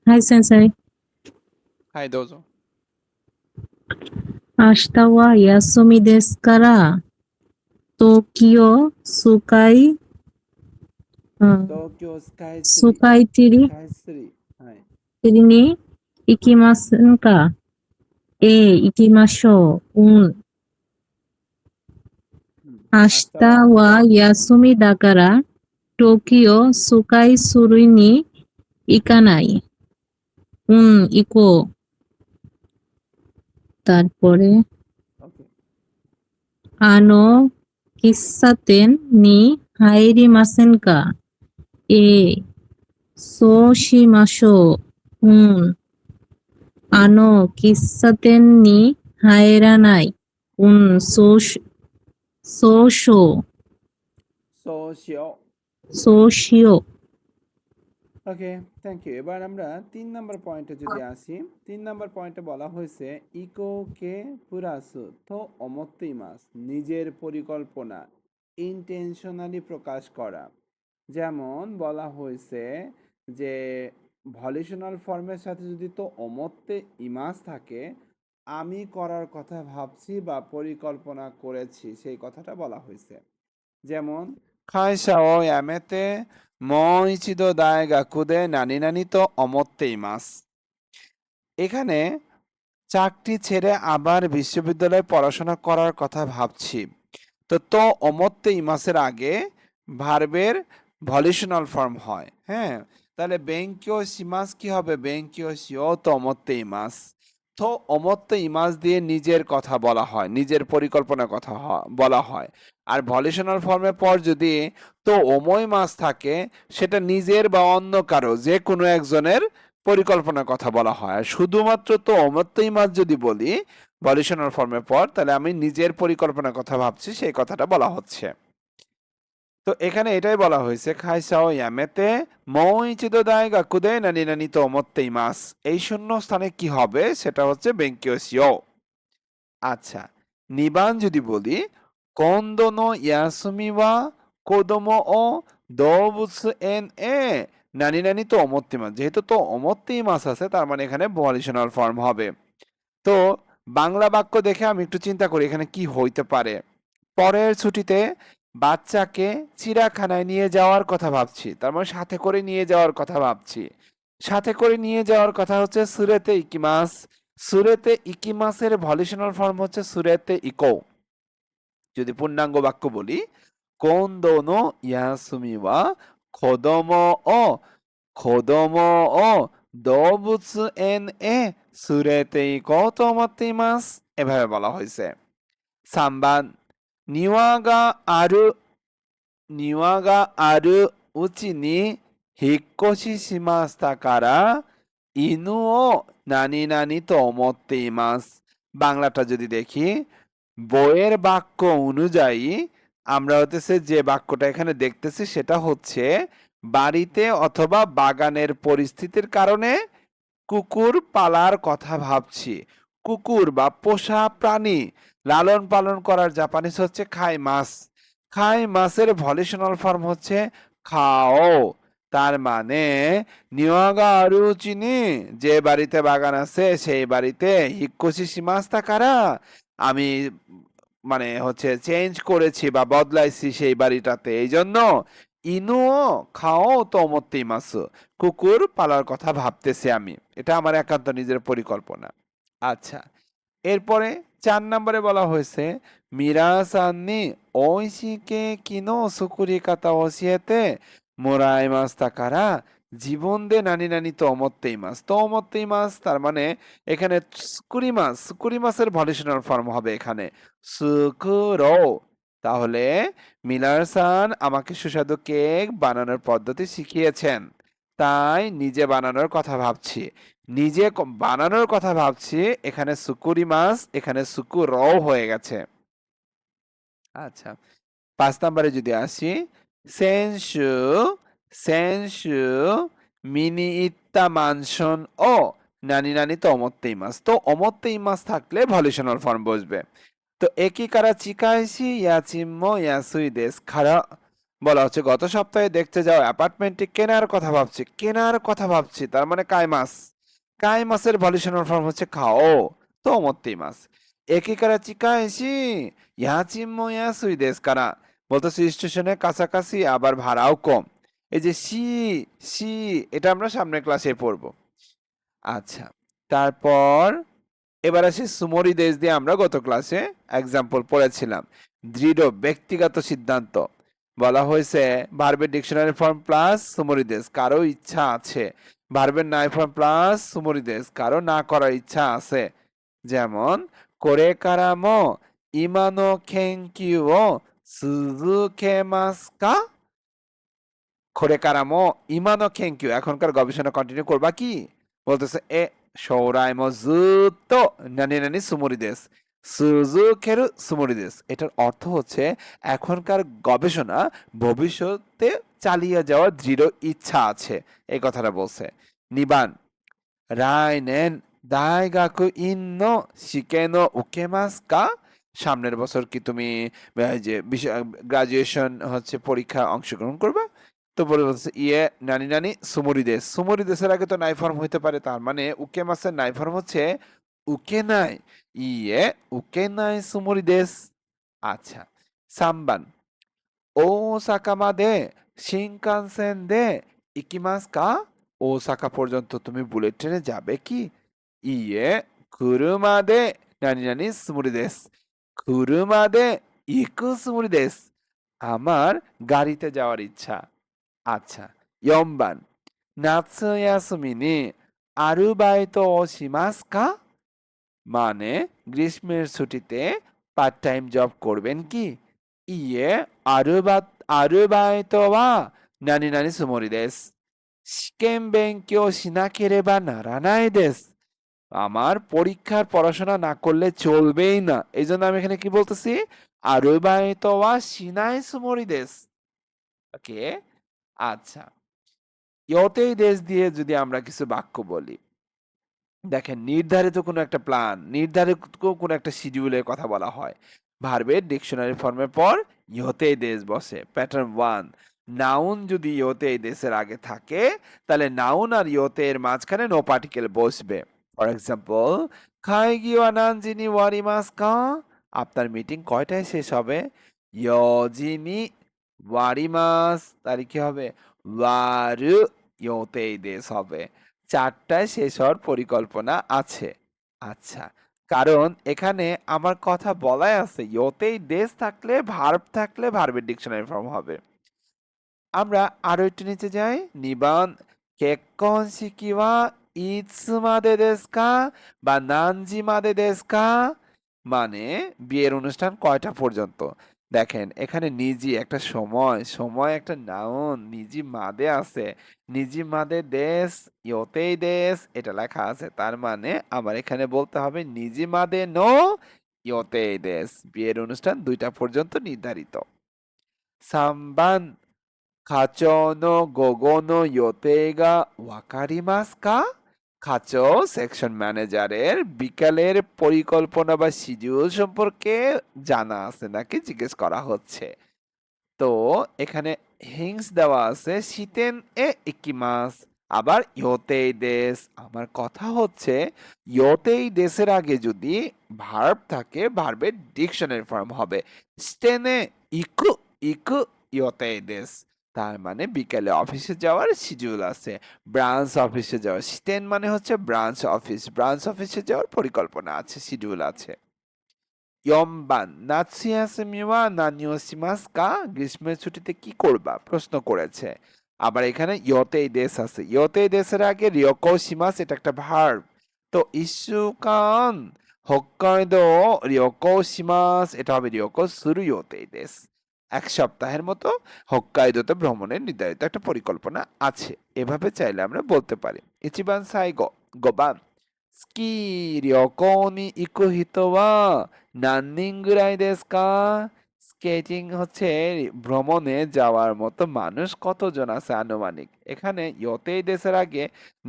হাই সেন্সাই। হাই, দোজো। 明日は休みですから東京スカイ、東京スカイツリー。スカイツリスカイツリー。はい。ーに行きませんか？行きましょう。明日は休みだから東京スカイツリーに行かない。行こう。তারপরে ওকে।喫茶店に入りませんか？そうしましょう。喫茶店に入らない。そうしよう。ওকে, থ্যাংক ইউ। এবার আমরা 3 নাম্বার পয়েন্টে যদি আসি, 3 নাম্বার পয়েন্টে বলা হয়েছে ইকোকে পুরাসু তো অমত্তেই মাস, নিজের পরিকল্পনা ইন্টেনশনালি প্রকাশ করা। যেমন বলা হয়েছে যে ভলিউশনাল ফর্মের সাথে যদি তো অমত্তে ইমাস থাকে, আমি করার কথা ভাবছি বা পরিকল্পনা করেছি, সেই কথাটা বলা হয়েছে। যেমন 会社を辞めてもう一度大学で何々と思っています。এখানে চাকরি ছেড়ে আবার বিশ্ববিদ্যালয়ে পড়াশোনা করার কথা ভাবছি। তো অমত্তে ইমাসের আগে ভার্বের ভলিউশনাল ফর্ম হয়। হ্যাঁ, তাহলে বেঙ্কিও সিমাস কি হবে? বেঙ্কিও সিও তো অমত্তে ইমাস। তো অমত্তে ইমাস দিয়ে নিজের কথা বলা হয়, নিজের পরিকল্পনার কথা বলা হয়। আর ভলিউশনাল ফর্মের পর যদি তো অময় মাস থাকে, সেটা নিজের বা অন্য কারো যে কোনো একজনের পরিকল্পনার কথা বলা হয়। আর শুধুমাত্র তো অমত্তে ইমাস যদি বলি ভলিউশনাল ফর্মের পর, তাহলে আমি নিজের পরিকল্পনার কথা ভাবছি, সেই কথাটা বলা হচ্ছে। তো এখানে এটাই বলা হয়েছে খাইসাও ইয়ামেতে মৌইচিদো দাইগাকুদে নানি নানি তো অমত্তেই মাস। এই শূন্য স্থানে কি হবে? সেটা হচ্ছে বেঙ্কিওসিও। আচ্ছা, নিবান যদি বলি কোন্দো নো ইয়াসুমি ওয়া কোদোমো ও দোবুৎসু এন এ নানি নানি তো অমত্তি মাস, যেহেতু তো অমত্তেই মাস আছে, তার মানে এখানে ভলিউশনাল ফর্ম হবে। তো বাংলা বাক্য দেখে আমি একটু চিন্তা করি এখানে কি হইতে পারে। পরের ছুটিতে বাচ্চাকে চিড়িয়াখানায় নিয়ে যাওয়ার কথা ভাবছি, তার মানে সাথে করে নিয়ে যাওয়ার কথা ভাবছি। সাথে করে নিয়ে যাওয়ার কথা হচ্ছে সুরেতে ইকিমাস। সুরেতে ইকিমাসের ভলিউশনাল ফর্ম হচ্ছে সুরেতে ইকো। যদি পূর্ণাঙ্গ বাক্য বলি কোন্দো নো ইয়াসুমি ওয়া খোদোমো ও খোদোমো ও দোবুৎসু এন এ সুরেতে ইকো তো অমত্তে ইমাস, এভাবে বলা হয়েছে। 3番庭があるうちに引っ越ししましたから犬を何々と思っています। বাংলাটা যদি দেখি বইয়ের বাক্য অনুযায়ী আমরা হতেছে যে বাক্যটা এখানে দেখতেছি সেটা হচ্ছে বাড়িতে অথবা বাগানের পরিস্থিতির কারণে কুকুর পালার কথা ভাবছি। কুকুর বা পোষা প্রাণী লালন পালন করার জাপানিজ হচ্ছে খাই মাস। খাই মাসের ভলিউশনাল ফর্ম হচ্ছে খাও। তার মানে নিওয়াগা আরুচিনি যে বাড়িতে বাগান আছে সেই বাড়িতে হিক্কোশি শিমাস্তা কারা আমি মানে হচ্ছে চেঞ্জ করেছি বা বদলাইছি সেই বাড়িটাতে এই জন্য ইনুও খাও তো মতেই মাসু কুকুর পালার কথা ভাবতেছি আমি এটা আমার একান্ত নিজের পরিকল্পনা আচ্ছা এরপরে 4 নম্বরে বলা হয়েছে মিরাসান নি ওইশিকে কিনো সুকুরি কাতা ওসিয়েতে মোরাইমাস্তা কারা জীবন দে নানি নানি তো অমত্তেই মাস তার মানে এখানে সুকুরি মাসের ভলিউশনাল ফর্ম হবে এখানে সুকুরো তাহলে মিলার সান আমাকে সুস্বাদু কেক বানানোর পদ্ধতি শিখিয়েছেন তাই নিজে বানানোর কথা ভাবছি বানানোর কথা ভাবছি এখানে সুকুরি মাছ এখানে সুকুরও হয়ে গেছে আচ্ছা 5 নম্বরে যদি আসি সেনশু সেনশু মিনি ইত্তা মানশন ও নানি নানি তো অমত্তেই মাছ থাকলে ভলিউশনাল ফর্ম বসবে তো একই কারা চিকাইশি ইয়াচিম্মো ইয়াসুই দেশ খারা বলা হচ্ছে গত সপ্তাহে দেখতে যাও অ্যাপার্টমেন্টটি কেনার কথা ভাবছি তার মানে কাই মাসের ভলিউশনাল ফর্ম হচ্ছে খাও তো অমত্তেই মাস একই কারা চিকাইশি ইয়াচিম্মো ইয়াসুই দেশ কারা বলতেছে স্টেশনে কাছাকাছি আবার ভাড়াও কম এই যে সি এটা আমরা সামনের ক্লাসে পড়বো আচ্ছা তারপর এবার আসি সুমরি দেশ দিয়ে আমরা গত ক্লাসে এক্সাম্পল পড়েছিলাম দৃঢ় ব্যক্তিগত সিদ্ধান্ত বলা হয়েছে ভার্বের ডিকশনারি ফর্ম প্লাস সুমরি দেশ কারো ইচ্ছা আছে ভার্বের নাই ফর্ম প্লাস সুমরি দেশ কারো না করার ইচ্ছা আছে যেমন করে কারামো ইমানো খেঙ্কিউ সুজুকেমাসকা করে কারামো ইমানো খেঙ্কিউ এখনকার গবেষণা কন্টিনিউ করবা কি বলতেছে সৌরাইমো জুতো নানি নানি সুমরি দেশ সুজুকেরু সুমরি দেশ এটার অর্থ হচ্ছে এখনকার গবেষণা ভবিষ্যতে চালিয়ে যাওয়ার দৃঢ় ইচ্ছা আছে এই কথাটা বলছে নিবান রাইনেন দাইগাকু ইন্নো শিকেনো উকেমাসকা সামনের বছর কি তুমি যে গ্রাজুয়েশন হচ্ছে পরীক্ষা অংশগ্রহণ করবে তো বলছে ইয়ে নানি নানি সুমরি দেশের আগে তো নাই ফর্ম হইতে পারে তার মানে উকে মাসের নাই ফর্ম হচ্ছে উকে নাই ইয়ে উকে নাই সুমরি দেশ আচ্ছা সাম্বান ওসাকা মাদে শিনকানসেন দে ইকিমাস কা ওসাকা পর্যন্ত তুমি বুলেট ট্রেনে যাবে কি ইয়ে কুরুমা দে নানি নানি সুমরি দেশ কুরুমা দে ইকু সুমরি দেশ আমার গাড়িতে যাওয়ার ইচ্ছা আচ্ছা ইয়ম্বান নাৎসু ইয়াসুমি নি আরুবাইতো ও শিমাস কা মানে গ্রীষ্মের ছুটিতে পার্ট টাইম জব করবেন কি ইয়ে আরুবাইতো ওয়া নানি নানি সুমরি দেশ শিকেন বেনকিও শিনাকেরেবা নারানাই দেশ আমার পরীক্ষার পড়াশোনা না করলে চলবেই না এই জন্য আমি এখানে কি বলতেছি আরুবাইতো ওয়া শিনাই সুমরি দেশ ওকে আচ্ছা ইয়তেই দেশ দিয়ে যদি আমরা কিছু বাক্য বলি দেখেন নির্ধারিত কোনো একটা প্ল্যান নির্ধারিত কোনো একটা শিডিউলের কথা বলা হয় ভার্বের ডিকশনারি ফর্মের পর ইহতেই দেশ বসে প্যাটার্ন 1 নাউন যদি ইহতেই দেশের আগে থাকে তাহলে নাউন আর ইহতে এর মাঝখানে নো পার্টিকেল বসবে ফর এক্সাম্পল খাইগি ওয়া নানজিনি ওয়ারিমাস কা আপনার মিটিং কয়টায় শেষ হবে ইয়োজিনি ওয়ারিমাস তারিখে হবে ওয়ারু ইহতেই দেশ হবে 4টায় শেষ হওয়ার পরিকল্পনা আছে আচ্ছা কারণ এখানে আমার কথা বলাই আছে ইয়োতেই দেশ থাকলে ভার্ব থাকলে ভার্বের ডিকশনারি ফর্ম হবে আমরা আরো একটু নিচে যাই নিবান কেক্কন শিকিওয়া ইৎসুমাদে দেশকা বা নানজি মাদে দেশকা মানে বিয়ের অনুষ্ঠান কয়টা পর্যন্ত দেখেন এখানে নিজি একটা সময় একটা নাউন নিজি মাদে আছে নিজি মাদে দেশ ইয়োতেই দেশ এটা লেখা আছে তার মানে আমার এখানে বলতে হবে নিজি মাদে নো ইয়োতেই দেশ বিয়ের অনুষ্ঠান 2টা পর্যন্ত নির্ধারিত সাম্বান খাচো নো গোগো নো ইয়োতেইগা ওয়াকারিমাসু কা খাচো সেকশন ম্যানেজারের বিকালের পরিকল্পনা বা শিডিউল সম্পর্কে জানা আছে নাকি জিজ্ঞেস করা হচ্ছে তো এখানে হিংস দেওয়া আছে শিতেন এ ইকিমাস, আবার ইয়োতেই দেশ। আমার কথা হচ্ছে ইয়োতেই দেশের আগে যদি ভার্ব থাকে ভার্বের ডিকশনারি ফর্ম হবে স্টেনে ইকু ইকু ইয়োতেই দেশ। তার মানে বিকেলে অফিসে যাওয়ার শিডিউল আছে। ব্রাঞ্চ অফিসে যাওয়ার, স্টেন মানে হচ্ছে ব্রাঞ্চ অফিস, ব্রাঞ্চ অফিসে যাওয়ার পরিকল্পনা আছে, শিডিউল আছে। 4번夏休みは何をしますか? গ্রীষ্মের ছুটিতে কি করবা প্রশ্ন করেছে। আবার এখানে ইয়োতেই দেশ আছে, ইয়োতেই দেশের আগে রিয়োকো শিমাস এটা একটা ভার্ব। তো ইস্যুকান হোক্কাইদো রিয়োকো শিমাস এটা হবে রিয়োকো সুরু ইয়োতেই দেশ। এক সপ্তাহের মতো হোক্কাইদোতে ভ্রমণের নির্ধারিত একটা পরিকল্পনা আছে, এভাবে চাইলে আমরা বলতে পারি। ইচিবান সাইগো 5番 স্কি রিয়োকো নি ইকু হিতো ওয়া নান্নিং গুরাই দেশু কা? স্কেটিং হচ্ছে ভ্রমণে যাওয়ার মতো মানুষ কতজন আছে আনুমানিক। এখানে ইয়োতেই দেশের আগে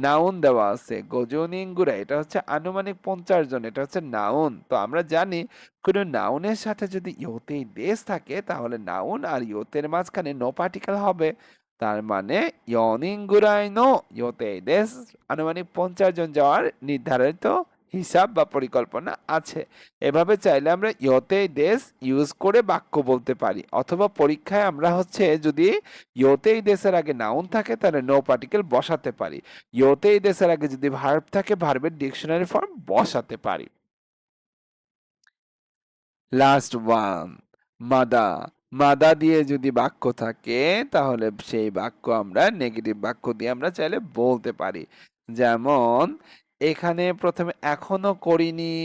নাউন দেওয়া আছে গোজনিং গুরাই, এটা হচ্ছে আনুমানিক 50 জন, এটা হচ্ছে নাউন। তো আমরা জানি কোনো নাউনের সাথে যদি ইয়োতেই দেশ থাকে তাহলে নাউন আর ইয়োতের মাঝখানে নো পার্টিকেল হবে। তার মানে ইয়নিং গুরাই নো ইয়োতেই দেশ, আনুমানিক 50 জন যাওয়ার নির্ধারিত হিসাব বা পরিকল্পনা আছে। এভাবে চাইলে আমরা ইয়োতেই দেশ ইউজ করে বাক্য বলতে পারি, অথবা পরীক্ষায় আমরা হচ্ছে যদি ইয়োতেই দেশের আগে নাউন থাকে তাহলে নো পার্টিকেল বসাতে পারি, ইয়োতেই দেশের আগে যদি ভার্ব থাকে ভার্বের ডিকশনারি ফর্ম বসাতে পারি। লাস্ট ওয়ান মাদা, মাদা দিয়ে যদি বাক্য থাকে তাহলে সেই বাক্য আমরা নেগেটিভ বাক্য দিয়ে আমরা চাইলে বলতে পারি। যেমন এখানে প্রথমে এখনো করিনি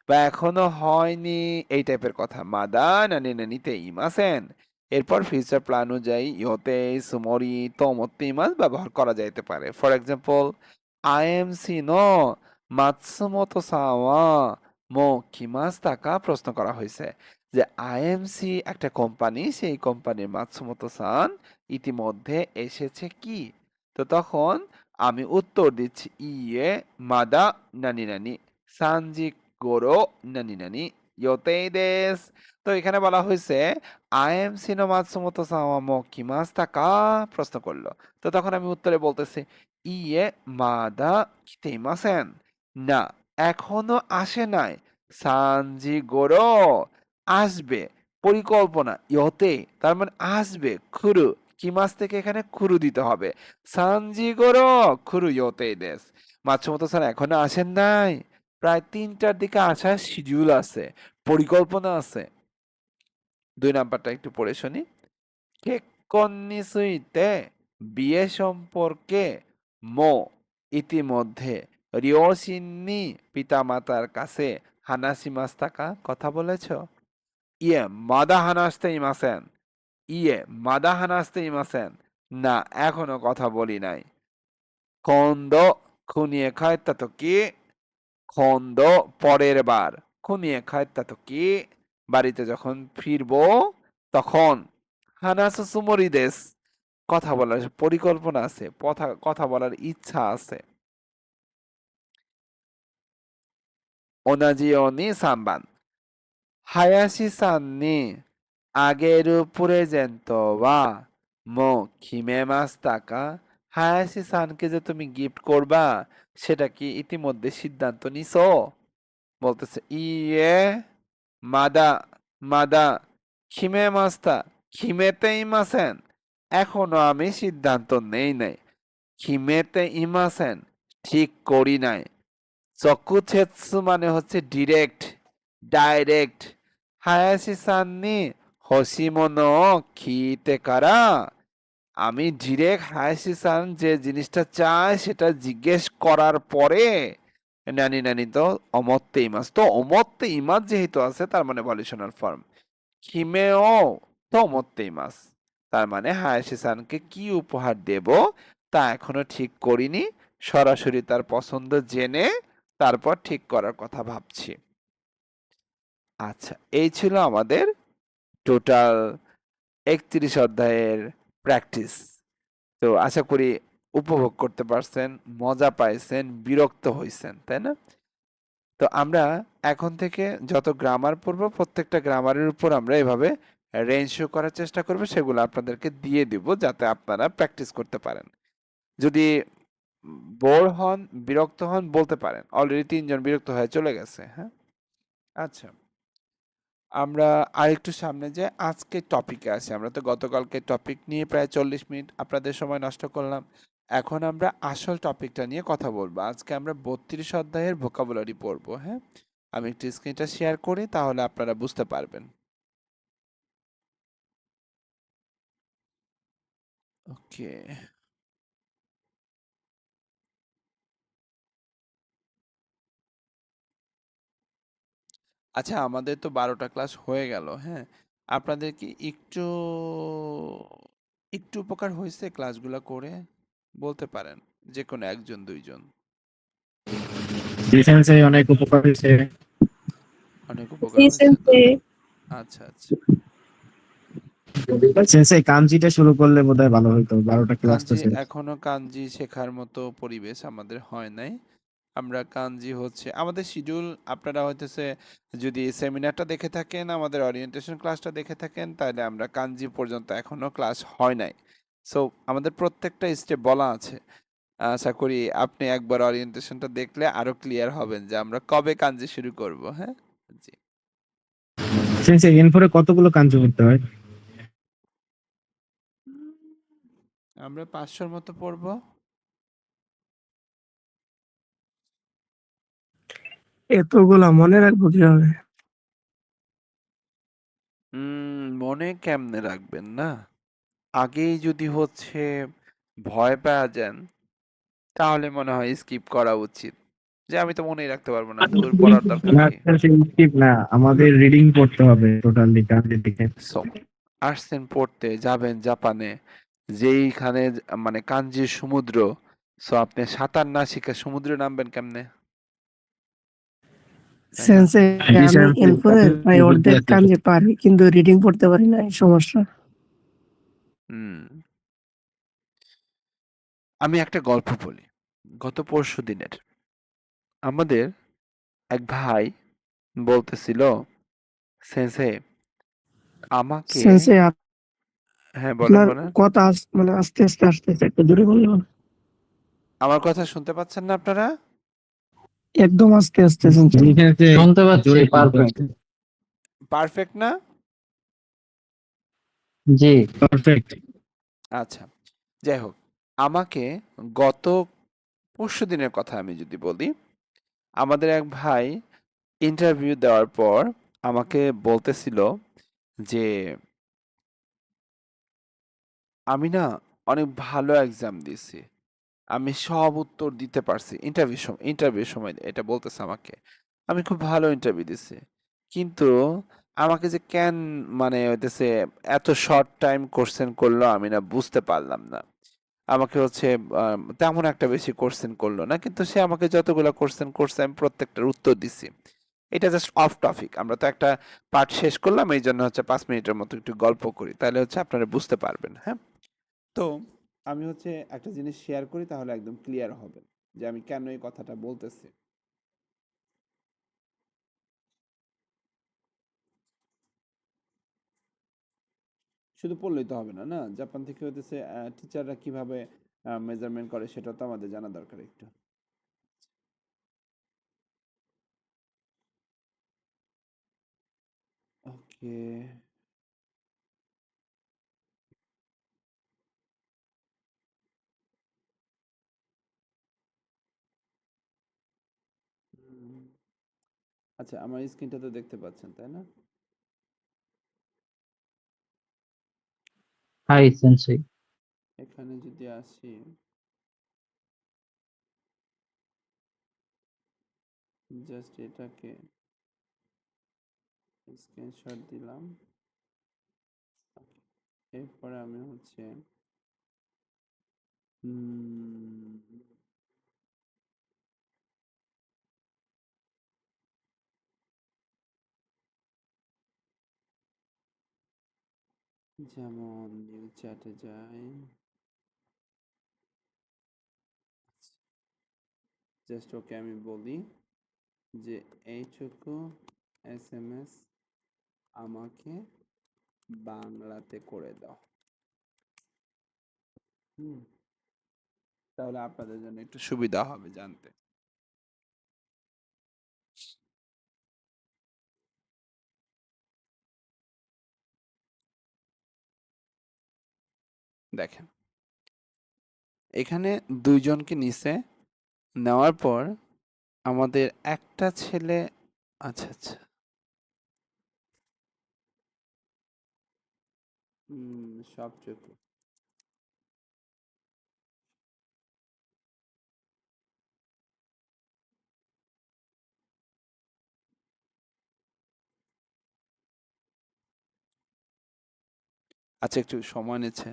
বা এখনো হয়নি এই টাইপের কথা, মাদা নানি নানিতে ইমাসেন। এরপর ফিউচার প্ল্যান অনুযায়ী ইয়োতে সুমরি তোমতে ইমাস ব্যবহার করা যাইতে পারে। ফর এক্সাম্পল আইএমসি নো মাতসুমোতো সাওয়া মো কিমাস টাকা প্রশ্ন করা হয়েছে যে আইএমসি একটা কোম্পানি, সেই কোম্পানির মাতসুমোতো সান ইতিমধ্যে এসেছে কি? তো তখন আমি উত্তর দিচ্ছি ইয়ে মাদা নানি নানি সানজি গোরো নানি নানি ইয়োতেই দেশ। তো এখানে বলা হয়েছে আইএমসি নো মাতসুমোতো সাওয়া মো কিমাস টাকা প্রশ্ন করলো। তো তখন আমি উত্তরে বলতেছি ইয়ে মাদা কিতে ইমাসেন, না এখনো আসে নাই। সানজি গোরো আসবে, পরিকল্পনা ইয়োতে তার মানে আসবে, খুরু কিমাস থেকে এখানে খুরু দিতে হবে। সানজি গোরো খুরু ইয়োতে দেশ, মাতসুমোতো স্যার এখনো আসেন নাই, প্রায় 3টার দিকে আসার শিডিউল আছে, পরিকল্পনা আছে। 2 নাম্বারটা একটু পড়ে শুনি। কেক্কন নি সুইতে বিয়ে সম্পর্কে মো ইতিমধ্যে রিয়োশিন নি পিতামাতার কাছে হানাশিমাস্তাকা কথা বলেছ? ইয়ে মাদা হানাস্তে ইমাসেন, ইয়ে মাদা হানাস্তে ইমাসেন, না এখনো কথা বলি নাই। খন্দ খুনিয়ে খায়তা তো কি, খন্দ পরের বার, খুনিয়ে খায়তা তো কি বাড়িতে যখন ফিরবো তখন। হানাসু সুমরি দেশ কথা বলার পরিকল্পনা আছে, কথা বলার ইচ্ছা আছে। ওনাজি অনি সাম্বান হায়াশি সাননি আগের প্রেজেন্ট ওয়া মো কিমেমাস্তাকা? হায়াশি সানকে যে তুমি গিফট করবা সেটা কি ইতিমধ্যে সিদ্ধান্ত নিছো? বলতেছে ইয়ে মাদা মাদা কিমেমাস্তা কিমেতে ইমাসেন, এখনো আমি সিদ্ধান্ত নেই নাই। কিমেতে ইমাসেন ঠিক করি নাই। চকুছেৎসু মানে হচ্ছে ডিরেক্ট, ডাইরেক্ট। হায়াশি সাননি হসিমোনো খিতে কারা, আমি ডিরেক্ট হায়াশি সান যে জিনিসটা চায় সেটা জিজ্ঞেস করার পরে নানি নানি তো অমত্তে ইমাস, তো অমত্তে ইমাস যেহেতু আছে তার মানে ভলিউশনাল ফর্ম। খিমেও তো অমত্তে ইমাস, তার মানে হায়াশি সানকে কি উপহার দেব তা এখনো ঠিক করিনি, সরাসরি তার পছন্দ জেনে তারপর ঠিক করার কথা ভাবছি। আচ্ছা, এই ছিল আমাদের টোটাল 31 অধ্যায়ের প্র্যাকটিস। তো আশা করি উপভোগ করতে পারছেন, মজা পাইছেন, বিরক্ত হইছেন, তাই না? তো আমরা এখন থেকে যত গ্রামার পড়বো প্রত্যেকটা গ্রামারের উপর আমরা এভাবে রেঞ্জ শো করার চেষ্টা করব, সেগুলো আপনাদেরকে দিয়ে দিব যাতে আপনারা প্র্যাকটিস করতে পারেন। যদি বোর হন, বিরক্ত হন বলতে পারেন। অলরেডি ৩ জন বিরক্ত হয়ে চলে গেছে। হ্যাঁ, আচ্ছা, আমরা আরেকটু সামনে যাই। আজকে টপিকে আসি। আমরা তো গতকালকে টপিক নিয়ে প্রায় ৪০ মিনিট আপনাদের সময় নষ্ট করলাম। এখন আমরা আসল টপিকটা নিয়ে কথা বলবো। আজকে আমরা ৩২ অধ্যায়ের ভোকাবুলারি পড়বো। হ্যাঁ, আমি একটু স্ক্রিনটা শেয়ার করি, তাহলে আপনারা বুঝতে পারবেন। ওকে, আচ্ছা, আমাদের তো ১২টা ক্লাস হয়ে গেল। হ্যাঁ, আপনাদের কি একটু একটু উপকার হয়েছে ক্লাসগুলো করে? বলতে পারেন, যে কোনো একজন দুইজন। ডিফেন্সে অনেক উপকার হয়েছে। অনেক উপকার হয়েছে না? আচ্ছা আচ্ছা। সেন্সে কাঞ্জিটা শুরু করলে বোধহয় ভালো হতো, 12টা ক্লাস তো কাঞ্জি, শেষ। এখনো কাঞ্জি শেখার মতো পরিবেশ আমাদের হয় নাই। আমরা কাঞ্জি হচ্ছে আমাদের শিডিউল, আপনারা হইতেছে যদি সেমিনারটা দেখে থাকেন, আমাদের ওরিয়েন্টেশন ক্লাসটা দেখে থাকেন, তাহলে আমরা কাঞ্জি পর্যন্ত এখনো ক্লাস হয় নাই। সো আমাদের প্রত্যেকটা স্টেপ বলা আছে। আশা করি আপনি একবার ওরিয়েন্টেশনটা দেখলে আরো ক্লিয়ার হবেন যে আমরা কবে কাঞ্জি শুরু করব। হ্যাঁ, জি। সেন্সে এনফোরে কতগুলো কাঞ্জি করতে হয়? আমরা 500-র মতো পড়বো। এতগুলা মনে রাখবো কিভাবে? মনে কেমনে রাখবেন না? আগেই যদি হচ্ছে ভয় পেয়ে যান, তাহলে মনে হয় স্কিপ করা উচিত। যে আমি তো মনেই রাখতে পারবো না, দূর পড়ার দরকার না কি? স্কিপ না, আমাদের রিডিং পড়তে হবে টোটালি কাঞ্জি দিকে। সো আসছেন পড়তে, যাবেন জাপানে, যেইখানে মানে কাঞ্জির সমুদ্র। সো আপনি সাঁতার না শিখে সমুদ্রে নামবেন কেমনে? তাই না? সেন্সে জি আমি সেন্সে এনফোরের প্রায় অর্ধেক কাঞ্জি পারি, কিন্তু রিডিং পড়তে পারি না, এই সমস্যা। হুম, আমি একটা গল্প বলি। গত পরশু দিনের আমাদের এক ভাই বলতেছিল, সেন্সে আমাকে। সেন্সে হ্যাঁ, বলেন আপনার বলেন। কথা মানে আস্তে আস্তে আসতেছে, একটু দূরে বললে ভালো। আমার কথা শুনতে পাচ্ছেন না আপনারা? একদম আস্তে আস্তে সেন্সে। জি সেন্সে শুনতে পাচ্ছি জোরে পারফেক্ট। পারফেক্ট না? জি। পারফেক্ট। আচ্ছা, যাই হোক, আমাকে গত পরশু দিনের কথা আমি যদি বলি, আমাদের এক ভাই ইন্টারভিউ দেওয়ার পর আমাকে বলতেছিল যে আমি না অনেক ভালো এক্সাম দিয়েছি, আমি সব উত্তর দিতে পারছি ইন্টারভিউ সময় এটা বলতেছে আমাকে। আমি খুব ভালো ইন্টারভিউ দিছি, কিন্তু আমাকে যে কেন মানে হইতেছে এত শর্ট টাইম কোশ্চেন করলো আমি না বুঝতে পারলাম না। আমাকে হচ্ছে তেমন একটা বেশি কোশ্চেন করলো না, কিন্তু সে আমাকে যতগুলো কোশ্চেন করছে আমি প্রত্যেকটার উত্তর দিছি। এটা জাস্ট অফ টপিক, আমরা তো একটা পার্ট শেষ করলাম, এই জন্য হচ্ছে 5 মিনিটের মতো একটু গল্প করি, তাহলে হচ্ছে আপনারা বুঝতে পারবেন। হ্যাঁ, তো আমি হচ্ছে একটা জিনিস শেয়ার করি, তাহলে একদম ক্লিয়ার হবে যে আমি কেন এই কথাটা বলতেছি। শুধু পড়লেই তো হবে না, না? জাপান থেকে হইতেছে টিচাররা কিভাবে মেজারমেন্ট করে সেটা তো আমাদের জানা দরকার একটু। ওকে, আচ্ছা, আমার স্ক্রিনটা তো দেখতে পাচ্ছেন, তাই না? হাই সেন্সেই। এখানে যদি আসি, জাস্ট এটাকে স্ক্রিনশট দিলাম। এরপরে আমি হচ্ছে যেমন নিউ চ্যাটে যাই, জাস্ট ওকে আমি বলি যে এইটুকু এসএমএস আমাকে বাংলাতে করে দাও। হুম, তাহলে আপনাদের জন্য একটু সুবিধা হবে জানতে। দেখেন, এখানে ২ জনকে নিছে, নেওয়ার পর আমাদের একটা ছেলে, আচ্ছা, আচ্ছা। সবটুকু। আচ্ছা, একটু সময় নিচ্ছে।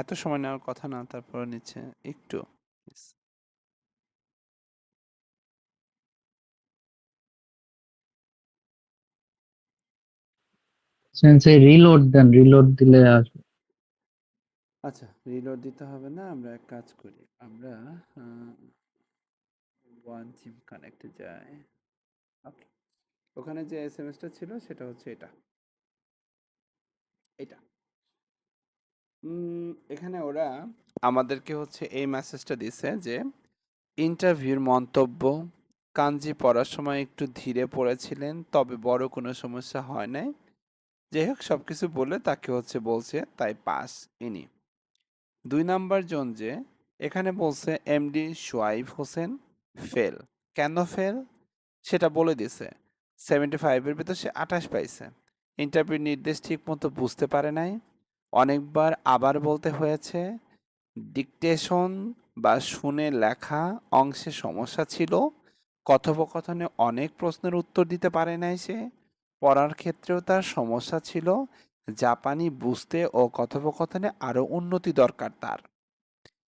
এত সময় নেওয়ার কথা না, তারপরে নিচ্ছে একটু। Yes. সেন্সেই রিলোড দেন, রিলোড দিলে আসবে। আচ্ছা, রিলোড দিতে হবে না, আমরা এক কাজ করি, আমরা ওয়ান জিম কানেক্টে যাই। ওকে, ওখানে যে এসএমএসটা ছিল সেটা হচ্ছে এটা, এটা। এখানে ওরা আমাদেরকে হচ্ছে এই মেসেজটা দিছে যে ইন্টারভিউর মন্তব্য, কাঞ্জি পড়ার সময় একটু ধীরে পড়েছিলেন, তবে বড় কোনো সমস্যা হয় নাই। যাই হোক, সবকিছু বলে তাকে হচ্ছে বলছে তাই পাস ইনি। ২ নাম্বার জন যে এখানে বলছে এমডি সোয়াইব হোসেন ফেল। কেন ফেল সেটা বলে দিছে। 75 এর ভিতর সে 28 পাইছে। ইন্টারভিউ নির্দেশ ঠিক মতো বুঝতে পারে নাই, অনেকবার আবার বলতে হয়েছে, ডিকটেশন বা শুনে লেখা অংশে সমস্যা ছিল, কথোপকথনে অনেক প্রশ্নের উত্তর দিতে পারে নাই সে, পড়ার ক্ষেত্রেও তার সমস্যা ছিল, জাপানি বুঝতে ও কথোপকথনে আরো উন্নতি দরকার তার।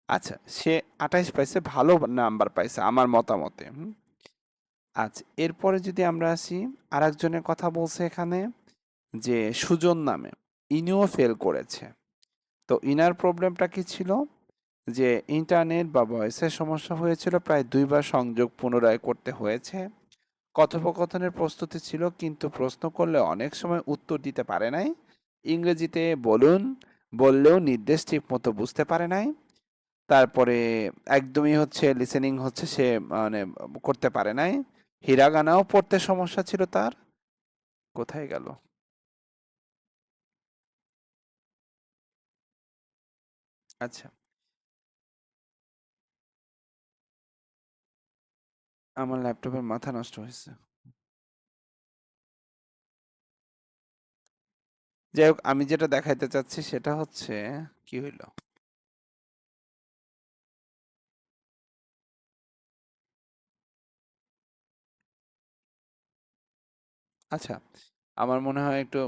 আচ্ছা, সে 28 পাইছে, ভালো নাম্বার পাইছে আমার মতামতে। আচ্ছা, এরপরে যদি আমরা আসি, আরেকজনের কথা বলছে এখানে যে সুজন নামে, ইনিও ফেল করেছে। তো ইনার প্রবলেমটা কি ছিল, যে ইন্টারনেট বা ভয়েসের সমস্যা হয়েছিল, প্রায় ২ বার সংযোগ পুনরায় করতে হয়েছে। কথোপকথনের প্রস্তুতি ছিল, কিন্তু প্রশ্ন করলে অনেক সময় উত্তর দিতে পারে নাই। ইংরেজিতে বললেও নির্দেশ ঠিক মতো বুঝতে পারে নাই। তারপরে একদমই হচ্ছে লিসেনিং হচ্ছে সে মানে করতে পারে নাই। হিরাগানাও পড়তে সমস্যা ছিল তার। কোথায় গেল? আচ্ছা, আমার ল্যাপটপের মাথা নষ্ট হয়েছে। যাই হোক, আমি যেটা দেখাইতে চাচ্ছি সেটা হচ্ছে, কি হইল? আচ্ছা, আমার মনে হয় একটু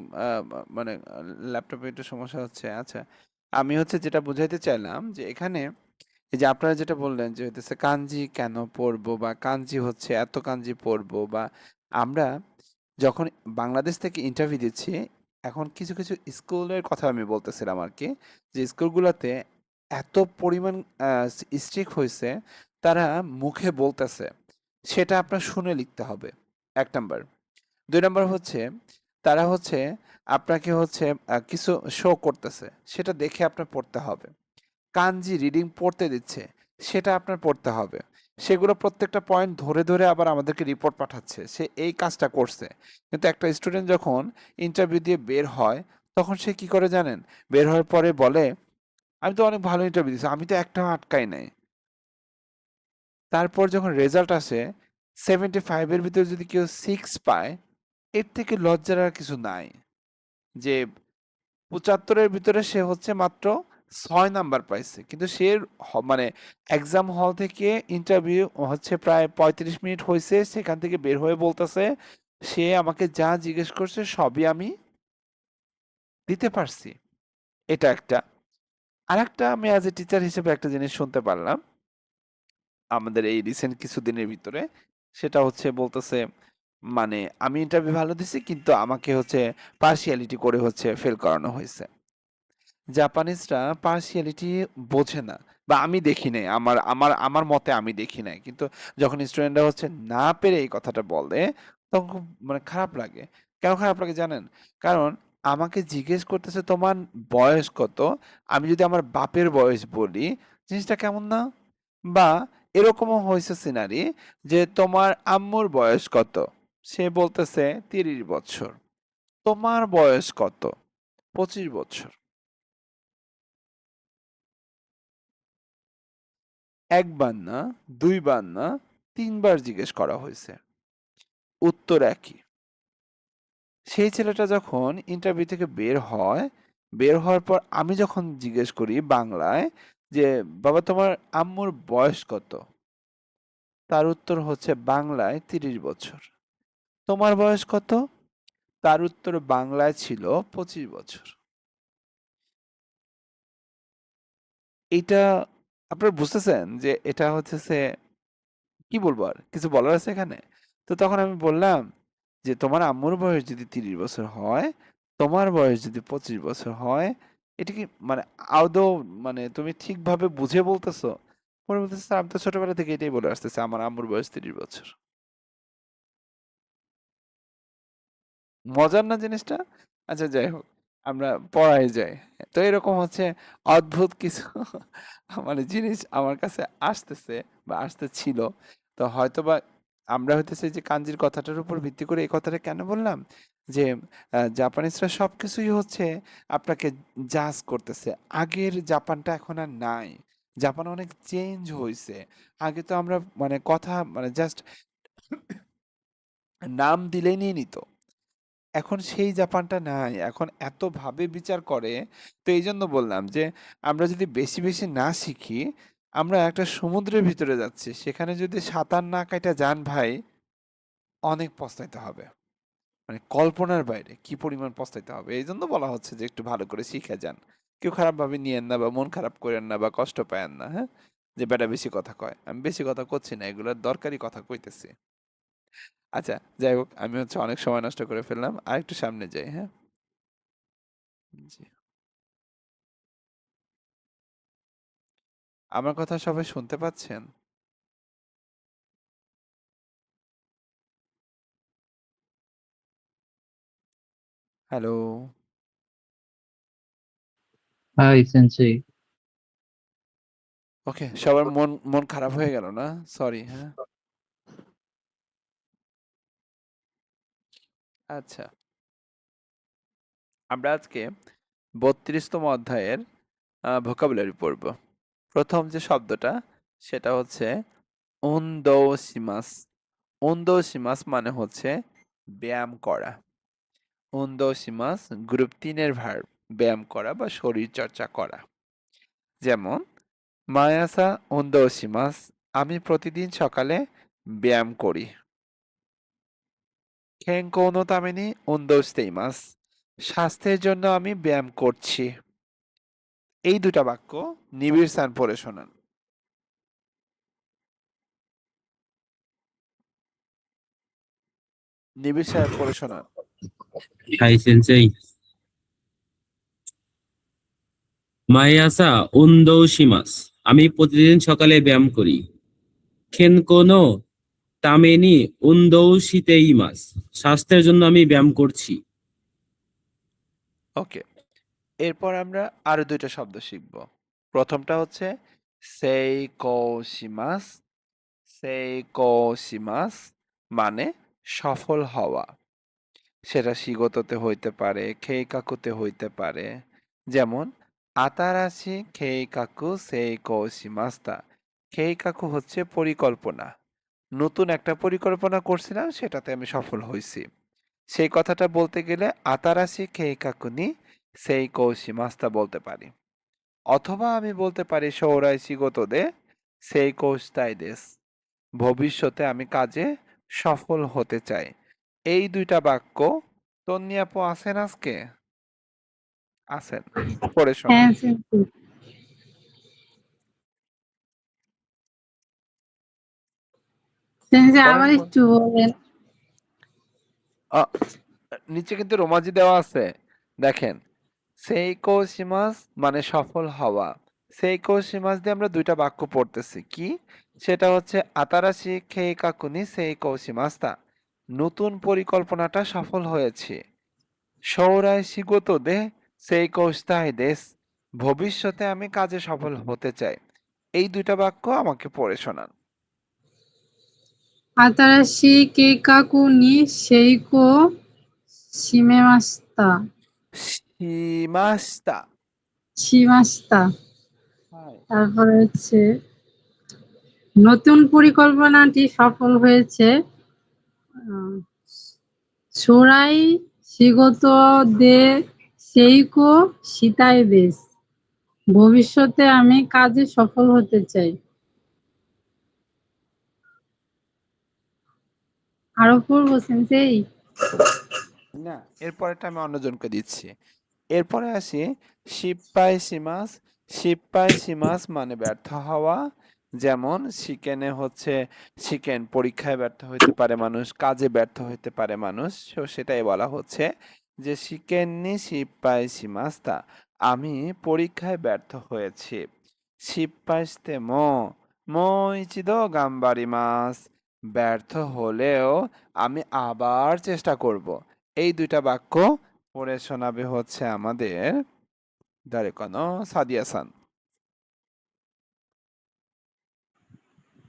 মানে ল্যাপটপে একটু সমস্যা হচ্ছে। আচ্ছা, আমি হচ্ছে যেটা বুঝাইতে চাইলাম যে এখানে এই যে আপনারা যেটা বললেন যে হইতেছে কাঞ্জি কেন পড়বো, বা কাঞ্জি হচ্ছে এত কাঞ্জি পড়বো, বা আমরা যখন বাংলাদেশ থেকে ইন্টারভিউ দিচ্ছি, এখন কিছু কিছু স্কুলের কথা আমি বলতেছিলাম আর কি, যে স্কুলগুলোতে এত পরিমাণ স্ট্রিক্ট হয়েছে, তারা মুখে বলতেছে, সেটা আপনার শুনে লিখতে হবে, ১ নাম্বার। ২ নাম্বার হচ্ছে তারা হচ্ছে আপনাকে হচ্ছে কিছু শো করতেছে, সেটা দেখে আপনার পড়তে হবে। কাঞ্জি রিডিং পড়তে দিচ্ছে, সেটা আপনার পড়তে হবে। সেগুলো প্রত্যেকটা পয়েন্ট ধরে ধরে আবার আমাদেরকে রিপোর্ট পাঠাচ্ছে সে এই কাজটা করছে। কিন্তু একটা স্টুডেন্ট যখন ইন্টারভিউ দিয়ে বের হয়, তখন সে কি করে জানেন? বের হওয়ার পরে বলে, আমি তো অনেক ভালো ইন্টারভিউ দিয়েছি, আমি তো একটাও আটকাই নাই। তারপর যখন রেজাল্ট আসে, 75 এর ভিতরে যদি কেউ 6 পায়, এর থেকে লজ্জার আর কিছু নাই। যে ৭৫ এর ভিতরে সে হচ্ছে মাত্র ৬ নাম্বার পাইছে। কিন্তু সে মানে এক্সাম হল থেকে ইন্টারভিউ হচ্ছে প্রায় ৩৫ মিনিট হইছে। সেখান থেকে বের হয়ে বলতেছে, সে আমাকে যা জিজ্ঞেস করছে সবই আমি দিতে পারছি। এটা একটা। আরেকটা আমি অ্যাজ এ টিচার হিসেবে একটা জিনিস শুনতে পারলাম আমাদের এই রিসেন্ট কিছুদিনের ভিতরে। সেটা হচ্ছে বলতেছে মানে আমি ইন্টারভিউ ভালো দিছি কিন্তু আমাকে হচ্ছে পার্সিয়ালিটি করে হচ্ছে ফেল করানো হয়েছে। জাপানিজরা পার্সিয়ালিটি বোঝে না বা আমি দেখি নাই, আমার আমার আমার মতে আমি দেখি নাই, কিন্তু যখন স্টুডেন্টরা হচ্ছে না পেরে এই কথাটা বলে তখন খুব মানে খারাপ লাগে। কেন খারাপ লাগে জানেন? কারণ আমাকে জিজ্ঞেস করতেছে তোমার বয়স কত, আমি যদি আমার বাপের বয়স বলি জিনিসটা কেমন না? বা এরকমও হয়েছে সিনারি যে তোমার আম্মুর বয়স কত, সে বলতেছে 30 বছর, তোমার বয়স কত, 25 বছর। একবার না, দুইবার না, 3 বার জিজ্ঞেস করা হয়েছে, উত্তর একই। সেই ছেলেটা যখন ইন্টারভিউ থেকে বের হয়, বের হওয়ার পর আমি যখন জিজ্ঞেস করি বাংলায় যে বাবা তোমার আম্মুর বয়স কত, তার উত্তর হচ্ছে বাংলায় 30 বছর। তোমার বয়স কত? তার উত্তর বাংলায় ছিল 25 বছর। এইটা আপনারা বুঝতেছেন যে এটা হচ্ছে কি বলবো, আর কিছু বলার আছে এখানে? তো তখন আমি বললাম যে তোমার আম্মুর বয়স যদি 30 বছর হয়, তোমার বয়স যদি 25 বছর হয়, এটা কি মানে আদৌ মানে তুমি ঠিকভাবে বুঝে বলতেছো? পরে বলতেছে "স্যার, আমি তো ছোটবেলা থেকে এটাই বলে আসতেছি আমার আম্মুর বয়স 30 বছর"। মজার না জিনিসটা? আচ্ছা যাই হোক, আমরা পড়ায় যাই। তো এরকম হচ্ছে অদ্ভুত কিছু মানে জিনিস আমার কাছে আসতেছে বা আসতেছিল। তো হয়তোবা আমরা হইতেছে যে কাঞ্জির কথাটার উপর ভিত্তি করে এই কথাটা কেন বললাম? যে জাপানিজরা সবকিছুই হচ্ছে আপনাকে জাজ করতেছে। আগের জাপানটা এখন আর নাই। জাপান অনেক চেঞ্জ হইছে। আগে তো আমরা মানে কথা মানে জাস্ট নাম দিলেই নিয়ে নিত। এখন সেই জাপানটা নাই। এখন এতভাবে বিচার করে। তো এইজন্য বললাম যে আমরা যদি বেশি, বেশি না শিখি, আমরা একটা সমুদ্রের ভিতরে যাচ্ছি। সেখানে যদি সাঁতার না কাইটা যান ভাই, অনেক পস্তাইতে হবে। মানে কল্পনার বাইরে কি পরিমাণ পস্তাইতে হবে। এইজন্য বলা হচ্ছে যে একটু ভালো করে শিখে যান। কেউ খারাপভাবে নিয়েন না বা মন খারাপ কইরেন না বা কষ্ট পায়েন না, হ্যাঁ? যে বেটা বেশি কথা কয়। আমি বেশি কথা কচ্ছি না। এগুলার দরকারি কথা কইতেছি। আচ্ছা, যাই হোক আমি হচ্ছে অনেক সময় নষ্ট করে ফেললাম। আরেকটু সামনে যাই, হ্যাঁ? জি। আমার কথা সবাই শুনতে পাচ্ছেন? হ্যালো? হাই সেন্সেই। ওকে, সবার মন মন খারাপ হয়ে গেল না? সরি, হ্যাঁ? আচ্ছা। আমরা আজকে ৩২তম অধ্যায়ের ভোকাবুলারি পড়ব। প্রথম যে শব্দটা সেটা হচ্ছে ওন্দোশিমাস। ওন্দোশিমাস মানে হচ্ছে ব্যায়াম করা। ওন্দোশিমাস গ্রুপ ৩ এর ভার্ব, ব্যায়াম করা বা শরীর চর্চা করা। যেমন মায়াসা ওন্দোশিমাস, আমি প্রতিদিন সকালে ব্যায়াম করি। কেনকো নো তামে নি উন্দো শিতে ইমাসু, স্বাস্থ্যের জন্য আমি ব্যায়াম করছি। এই দুটা বাক্য নিবিড় স্থান পড়ে শোনান। নিবিড় সাহেব পড়ে শোনান। はい、先生。毎朝運動します。আমি প্রতিদিন সকালে ব্যায়াম করি। কেনকো নো তামে নি উন্দো শিতে ইমাস। স্বাস্থ্যের জন্য আমি ব্যায়াম করছি। ওকে, এরপর আমরা আরো দুইটা শব্দ শিখব। প্রথমটা হচ্ছে সেইকোশিমাস। সেইকোশিমাস মানে সফল হওয়া। সেটা শিগততে হইতে পারে, কেইকাকুতে হইতে পারে। যেমন আতারাশি কেইকাকু সেইকোশিমাস্তা। কেইকাকু হচ্ছে পরিকল্পনা। নতুন একটা পরিকল্পনা করছিলাম, সেটাতে আমি সফল হইছি। সেই কথাটা বলতে গেলে আতারাশি কেইকাকু নি সেইকোশিমাস্তা বলতে পারি। অথবা আমি বলতে পারি সৌরাই শিগতোদে সেইকোশিতাই দেশু। ভবিষ্যতে আমি কাজে সফল হতে চাই। এই দুইটা বাক্য তন্নি আপু আছেন আজকে? আছেন। পড়ে শোনান। হ্যাঁ সেন্সেই। সেন্সেই পড়েন আবার পড়েন। একটু বলেন। আ নিচে কিন্তু রোমাজি দেওয়া আছে। দেখেন, সেইকো শিমাস মানে সফল হওয়া। সেইকো শিমাস দিয়ে আমরা ২ টা বাক্য পড়তেছি। কি? সেটা হচ্ছে আতারাশি কেইকাকুনি সেইকো শিমাস্তা। নতুন পরিকল্পনাটা সফল হয়েছে। শৌরাই শিগোতো দে সেইকো শিতাই দেসু। ভবিষ্যতে আমি কাজে সফল হতে চাই। এই ২ টা বাক্য আমাকে পড়ে শোনান। 新しい計画に成功しました。শিমাস্তা।しました。 হাই। তারপরে হচ্ছে নতুন পরিকল্পনাটি সফল হয়েছে। আহ, 将来仕事で成功したいです。ভবিষ্যতে আমি কাজে সফল হতে চাই। আরো পড়বো সেন্সেই? না, এরপরেরটা আমি অন্যজনকে দিচ্ছি। এরপরে আসি শিপ্পাই শিমাস। শিপ্পাই শিমাস মানে ব্যর্থ হওয়া। যেমন শিকেনে হচ্ছে শিকেন পরীক্ষায় ব্যর্থ হইতে পারে মানুষ, কাজে ব্যর্থ হইতে পারে মানুষ। তো সেটাই বলা হচ্ছে যে শিকেননি শিপ্পাই শিমাস্তা। আমি পরীক্ষায় ব্যর্থ হয়েছি। শিপ্পাইস্তে মো মো ইচিদো গাম্বারিমাস। ব্যর্থ হলেও আমি আবার চেষ্টা করব। এই ২ টা বাক্য পড়ে শোনাবে হচ্ছে আমাদের দারেকানো সাদিয়া-সান।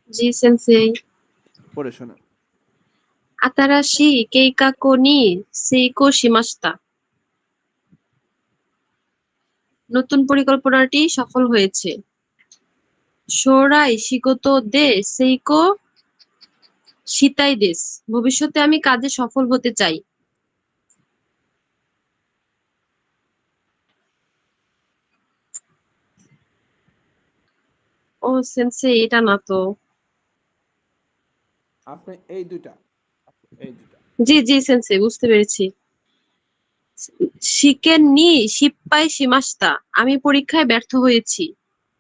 জি সেন্সেই। পড়ে শোনান। 新しい計画に成功しました。নতুন পরিকল্পনাটি সফল হয়েছে। 将来仕事で成功したいです。ভবিষ্যতে আমি কাজে সফল হতে চাই। ও সেন্সেই, এটা না তো। আপনি এই ২ টা, এই ২ টা। জি জি সেন্সেই, বুঝতে পেরেছি। শিকেন নি শিপ্পাই শিমাস্তা। আমি পরীক্ষায় ব্যর্থ হয়েছি।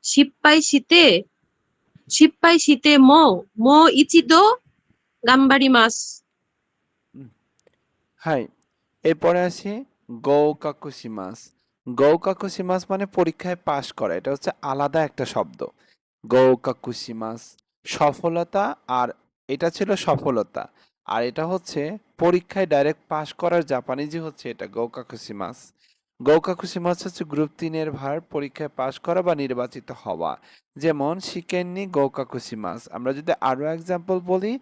শিপ্পাই শীতে শিপ্পাই শীতে মো মো ইচিদো গাম্বারিমাস। হাই। এরপরে আসি গৌকাকুশিমাস। গৌকাকুশিমাস মানে পরীক্ষায় পাশ করা। এটা হচ্ছে আলাদা একটা শব্দ। গৌকাকুশিমাস সফলতা, আর এটা ছিল সফলতা। আর এটা হচ্ছে পরীক্ষায় ডাইরেক্ট পাশ করার জাপানিজি হচ্ছে এটা গৌকাকুশিমাস। গৌকাকুশিমাস হচ্ছে গ্রুপ ৩ এর ভার্ব পরীক্ষায় পাশ করা বা নির্বাচিত হওয়া। যেমন শিকেননি গৌকাকুশিমাস। আমরা যদি আরো এক্সাম্পল বলি,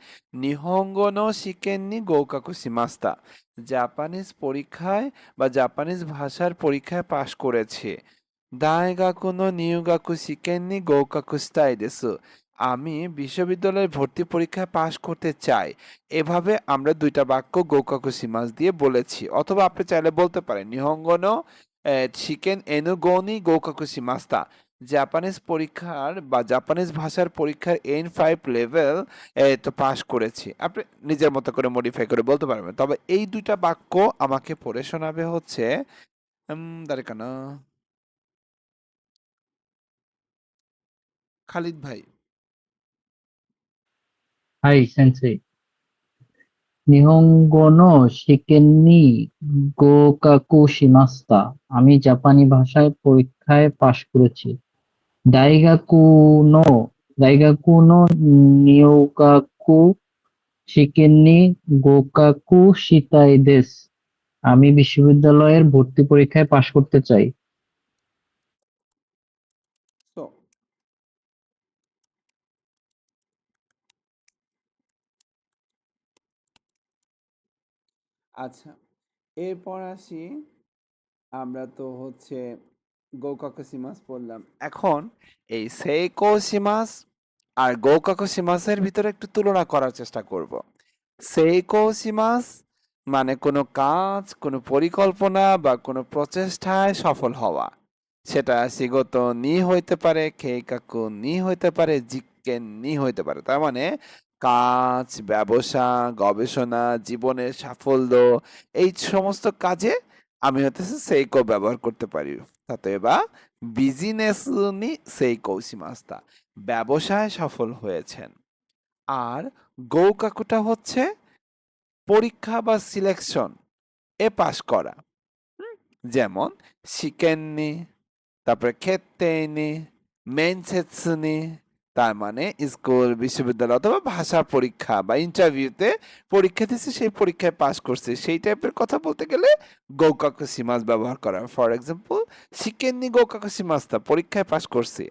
নিহঙ্গো নো শিকেননি গৌকাকুশিমাস্তা। জাপানিজ পরীক্ষায় বা জাপানিজ ভাষার পরীক্ষায় পাশ করেছে। দাইগাকু নো নিউগাকু শিকেননি গৌকাকু স্তাই দেসু। আমি বিশ্ববিদ্যালয়ের ভর্তি পরীক্ষায় পাশ করতে চাই। এভাবে আমরা ২ টা বাক্য গৌকাকু শিমাস দিয়ে বলেছি। অথবা আপনি চাইলে বলতে পারেন নিহঙ্গো নো শিকেন এনু গো নি গৌকাকু শিমাস্তা। জাপানিজ পরীক্ষার বা জাপানিজ ভাষার পরীক্ষার N5 লেভেল তো পাশ করেছি। আপনি নিজের মতো করে মডিফাই করে বলতে পারবেন। তবে এই ২ টা বাক্য আমাকে পড়ে শোনাবে হচ্ছে দাঁড়াকানা খালিদ ভাই। はい、先生。日本語の試験に合格しました。আমি জাপানি ভাষায় পরীক্ষায় পাশ করেছি। 大学の入学試験に合格したいです。আমি বিশ্ববিদ্যালয়ের ভর্তি পরীক্ষায় পাশ করতে চাই। তো আচ্ছা, এরপর আসি আমরা তো হচ্ছে গৌকাকুশিমাস পড়লাম। এখন এই সেইকোশিমাস আর গৌকাকুশিমাসের ভিতরে একটু তুলনা করার চেষ্টা করব। সেইকোশিমাস মানে কোনো কাজ, কোনো পরিকল্পনা বা কোনো প্রচেষ্টায় সফল হওয়া। সেটা শিগত নি হইতে পারে, কেইকাকু নি হইতে পারে, জিক্কেন নি হইতে পারে। তার মানে কাজ, ব্যবসা, গবেষণা, জীবনের সাফল্য, এই সমস্ত কাজে আমি হতেছে সেইকো ব্যবহার করতে পারি। অতএবা বিজনেস নি সেইকো শিমাস্তা। ব্যবসায় সফল হয়েছেন। আর গৌকাকুটা হচ্ছে পরীক্ষা বা সিলেকশন এ পাশ করা। যেমন শিকেননি, তারপরে ক্ষেত্রেনি, মেনসেৎসুনি, তার মানে স্কুল, বিশ্ববিদ্যালয় অথবা ভাষা পরীক্ষা বা ইন্টারভিউতে পরীক্ষা দিচ্ছে, সেই পরীক্ষায় পাশ করছে, সেই টাইপের কথা বলতে গেলে গৌকাকু সিমাস ব্যবহার করা। ফর এক্সাম্পল, শিকেননি গৌকাকু সিমাস্তা, পরীক্ষায় পাশ করছে।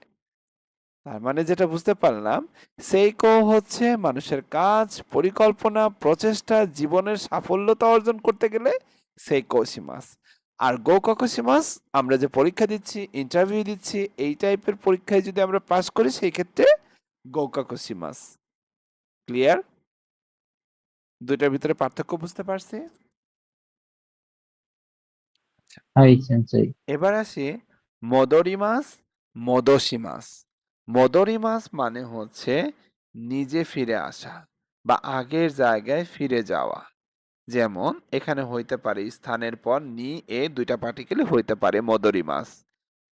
তার মানে যেটা বুঝতে পারলাম, সেইকো হচ্ছে মানুষের কাজ, পরিকল্পনা, প্রচেষ্টা, জীবনের সাফল্যতা অর্জন করতে গেলে সেইকো সিমাস। আর গৌকাকু সিমাস আমরা যে পরীক্ষা দিচ্ছি, ইন্টারভিউ দিচ্ছি, এই টাইপের পরীক্ষায় যদি আমরা পাশ করি সেই ক্ষেত্রে গৌকাকু সিমাস। ক্লিয়ার? দুইটার ভিতরে পার্থক্য বুঝতে পারছি? হাই সেন্সেই। এবার আসি মদরিমাস, মদোশিমাস। মদরিমাস মানে হচ্ছে নিজে ফিরে আসা বা আগের জায়গায় ফিরে যাওয়া। যেমন এখানে হইতে পারে স্থানের পর নি এ দুইটা পার্টিকেল হইতে পারে মদরিমাস।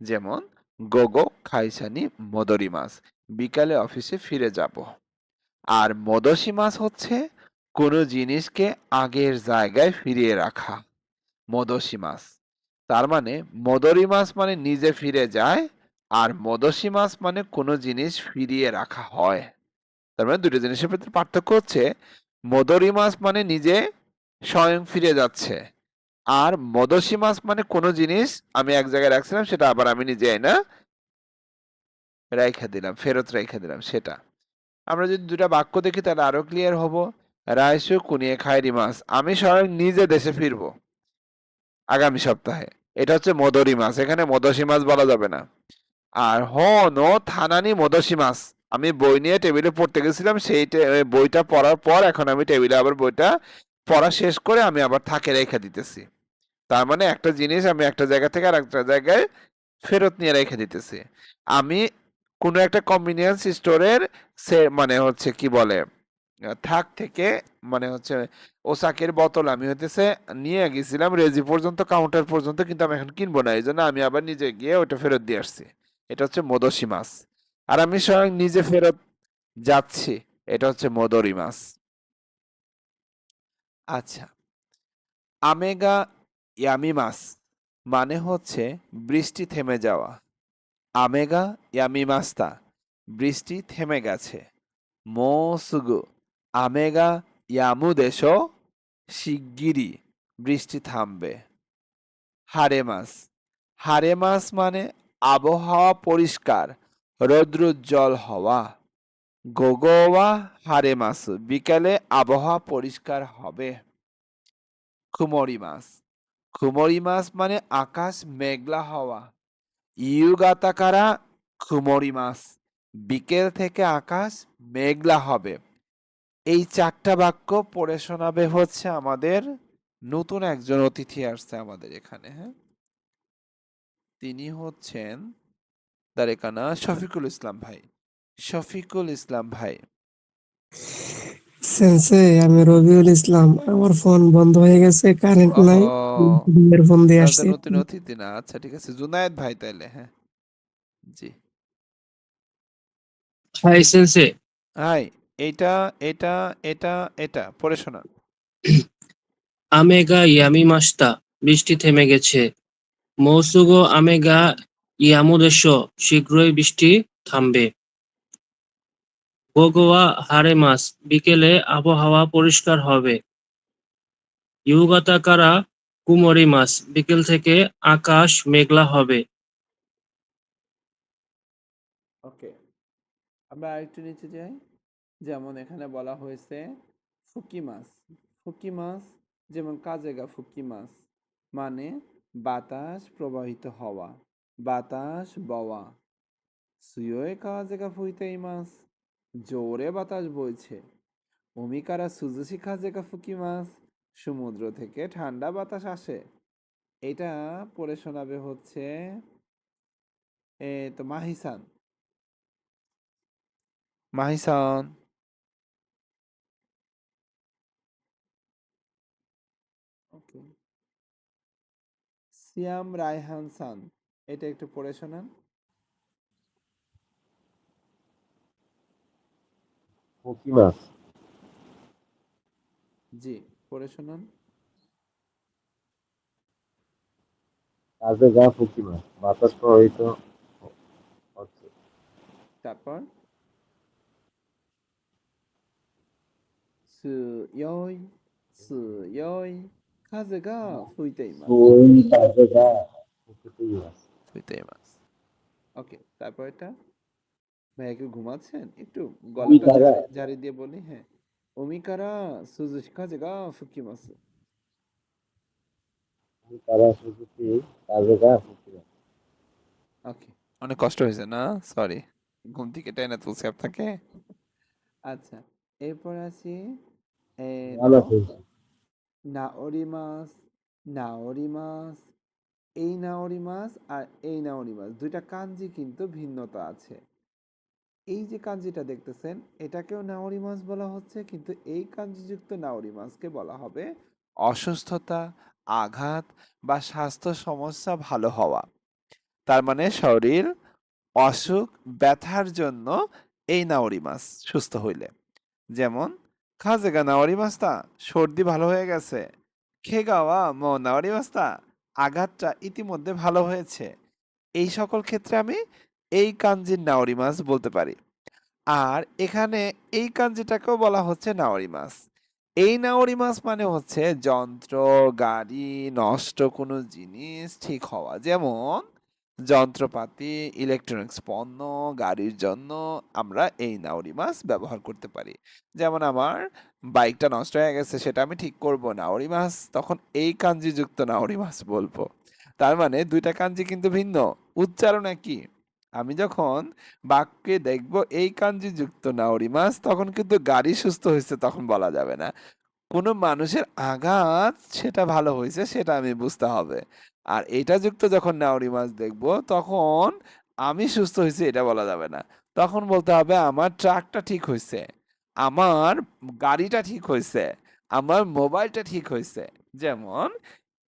যেমন গোগো খাইসানি মদরিমাস, বিকালে অফিসে ফিরে যাব। আর মদোশিমাস হচ্ছে কোনো জিনিসকে আগের জায়গায় ফিরিয়ে রাখা, মদোশিমাস। তার মানে মদরিমাস মানে নিজে ফিরে যায়, আর মদোশিমাস মানে কোনো জিনিস ফিরিয়ে রাখা হয়। তার মানে দুটো জিনিসের ভিতরে পার্থক্য হচ্ছে মদরিমাস মানে নিজে স্বয়ং ফিরে যাচ্ছে, আর মদোশিমাস মানে কোনো জিনিস আমি এক জায়গায় রাখছিলাম সেটা আবার আমি নিজে না রাইখা দিলাম, ফেরত রাইখা দিলাম সেটা। আমরা যদি দুটা বাক্য দেখি তাহলে আরো ক্লিয়ার হব। রাইসু কুনিয়ে খায়রি মাস, আমি স্বয়ং নিজে দেশে ফিরবো আগামী সপ্তাহে। এটা হচ্ছে মদরি মাস, এখানে মদসি মাস বলা যাবে না। আর নো থানানি মদসি মাস, আমি বই নিয়ে টেবিলে পড়তে গেছিলাম, সেই বইটা পড়ার পর এখন আমি টেবিলে আবার বইটা পড়া শেষ করে আমি আবার থাকে রেখে দিতেছি। তার মানে একটা জিনিস আমি একটা জায়গা থেকে আর একটা জায়গায় ফেরত নিয়ে রেখে দিতেছি। আমি কোনো একটা কনভিনিয়েন্স স্টোরের সে মানে হচ্ছে কি বলে থাক থেকে মানে হচ্ছে ওসাকের বোতল আমি হইতেছে নিয়ে গেছিলাম রেজি পর্যন্ত, কাউন্টার পর্যন্ত, কিন্তু আমি এখন কিনবো না, এই জন্য আমি আবার নিজে গিয়ে ওটা ফেরত দিয়ে আসছি। এটা হচ্ছে মদসি মাছ। আর আমি স্বয়ং নিজে ফেরত যাচ্ছি, এটা হচ্ছে মদরি মাছ। আচ্ছা, আমেগা ইয়ামিমাস মানে হচ্ছে বৃষ্টি থেমে যাওয়া। আমেগা ইয়ামিমাস্তা, বৃষ্টি থেমে গেছে। মোসুগু আমেগা ইয়ামুদেশো, শিগগিরই বৃষ্টি থামবে। হারেমাস, হারেমাস মানে আবহাওয়া পরিষ্কার, রৌদ্রোজ্জ্বল হওয়া। গোগোওয়া হারেমাসু, বিকালে আবহাওয়া পরিষ্কার হবে। খুমরিমাস, খুমরিমাস মানে আকাশ মেঘলা হওয়া। ইউগাতাকারা খুমরিমাস, বিকেল থেকে আকাশ মেঘলা হবে। এই চারটা বাক্য পড়ে শোনাবে হচ্ছে আমাদের নতুন একজন অতিথি আসছে আমাদের এখানে। হ্যাঁ, তিনি হচ্ছেন দারেকানা শফিকুল ইসলাম ভাই। শফিকুল ইসলাম ভাই। সেন্সেই, আমি রবিউল ইসলাম। আমার ফোন বন্ধ হয়ে গেছে, কারেন্ট নাই, ওহো, ইয়ারফোন দিয়ে তাহলে তো আসছি। নতুন অতিথি না। আচ্ছা ঠিক আছে, জুনায়েদ ভাই তাইলে। হ্যাঁ জি, হাই সেন্সে। হাই। এটা এটা এটা এটা পড়ে শোনান। আমেগা ইয়ামিমাস্তা, বৃষ্টি থেমে গেছে। মৌসুগো আমেগা ইয়ামুদেশো, শীঘ্রই বৃষ্টি থামবে। গোগোয়া হারেমাস, বিকেলে আবহাওয়া পরিষ্কার হবে। ইউগাতাকারা কুমোরিমাস, বিকেল থেকে আকাশ মেঘলা হবে। ওকে, আমরা আরেকটু নিচে যাই। যেমন এখানে বলা হয়েছে ফুকি মাছ। ফুকি মাছ যেমন কাজেগা ফুকি মাছ মানে বাতাস প্রবাহিত হওয়া, বাতাস বওয়া। সুয়োয় কাজেগা ফুইতেই মাছ, জোরে বাতাস বইছে। ওমিকারা সুজুশি কাজেগা ফুকি মাছ, সমুদ্র থেকে ঠান্ডা বাতাস আসে। এটা পড়ে শোনাবে হচ্ছে তো মাহিসান। মাহিসান। ওকে, সিয়াম রায়হান সান, এটা একটু পড়ে শোনান। পকি মাছ। জি, পড়ে শোনান। কাজে গা ফুকিমা বাতাস প্রবাহিত হচ্ছে। তারপর সুয়ই সুয়ই কাজেগা ফুইতেইমাস সুই কাজে গা ফুকিতেইমাস। ফুইতেইমাস। ওকে, তারপর এটা ভাইয়া কি ঘুমাচ্ছেন? একটু উমি গলাটা কারা ঝাড়ি দিয়ে বলি। হ্যাঁ, ওমিকারা সুজুশি কাজেগা ফুকিমাস। উমি কারা সুজুকি কাজে গা ফুকিমাস। ওকে, অনেক কষ্ট হয়েছে না? সরি, ঘুম থেকে টেনে তুলছি আপনাকে। আচ্ছা, এরপর আছি ভালো হয়েছে। নাওরি মাছ, নাওরি মাছ। এই নাওরি মাছ আর এই নাওরি মাছ দুইটা কাঞ্জি কিন্তু ভিন্নতা আছে। এই যে কাঞ্জিটা দেখতেছেন এটাকেও নাওরি মাছ বলা হচ্ছে, কিন্তু এই কাঞ্জিযুক্ত নাওরি মাছকে বলা হবে অসুস্থতা, আঘাত বা স্বাস্থ্য সমস্যা ভালো হওয়া। তার মানে শরীর অসুখ, ব্যথার জন্য এই নাওরি মাছ সুস্থ হইলে। যেমন খাজেগা নাওরি মাছটা সর্দি ভালো হয়ে গেছে, খেগাওয়া ম নাওরি মাছটা আঘাতটা ইতিমধ্যে ভালো হয়েছে। এই সকল ক্ষেত্রে আমি এই কাঞ্জির নাওরি মাছ বলতে পারি। আর এখানে এই কাঞ্জিটাকেও বলা হচ্ছে নাওরি মাছ। এই নাওরি মাছ মানে হচ্ছে যন্ত্র, গাড়ি, নষ্ট কোনো জিনিস ঠিক হওয়া। যেমন যন্ত্রপাতি, ইলেকট্রনিক্স পণ্য, গাড়ির জন্য আমরা এই নাওরি মাছ ব্যবহার করতে পারি। যেমন আমার বাইকটা নষ্ট হয়ে গেছে, সেটা আমি ঠিক করব, নাওরি মাছ, তখন এই কাঞ্জিযুক্ত নাওরি মাছ বলবো। তার মানে দুইটা কাঞ্জি কিন্তু ভিন্ন, উচ্চারণ একই। আমি যখন বাক্যে দেখবো এই কাঞ্জিযুক্ত নাওরি মাছ, তখন কিন্তু গাড়ি সুস্থ হয়েছে তখন বলা যাবে না। কোনো মানুষের আঘাত সেটা ভালো হয়েছে সেটা আমি বুঝতে হবে। আর এটা যুক্ত যখন নাউরি মাছ দেখবো তখন আমি সুস্থ হয়েছি এটা বলা যাবে না। তখন বলতে হবে আমার ট্রাকটা ঠিক হয়েছে, আমার গাড়িটা ঠিক হয়েছে, আমার মোবাইলটা ঠিক হয়েছে। যেমন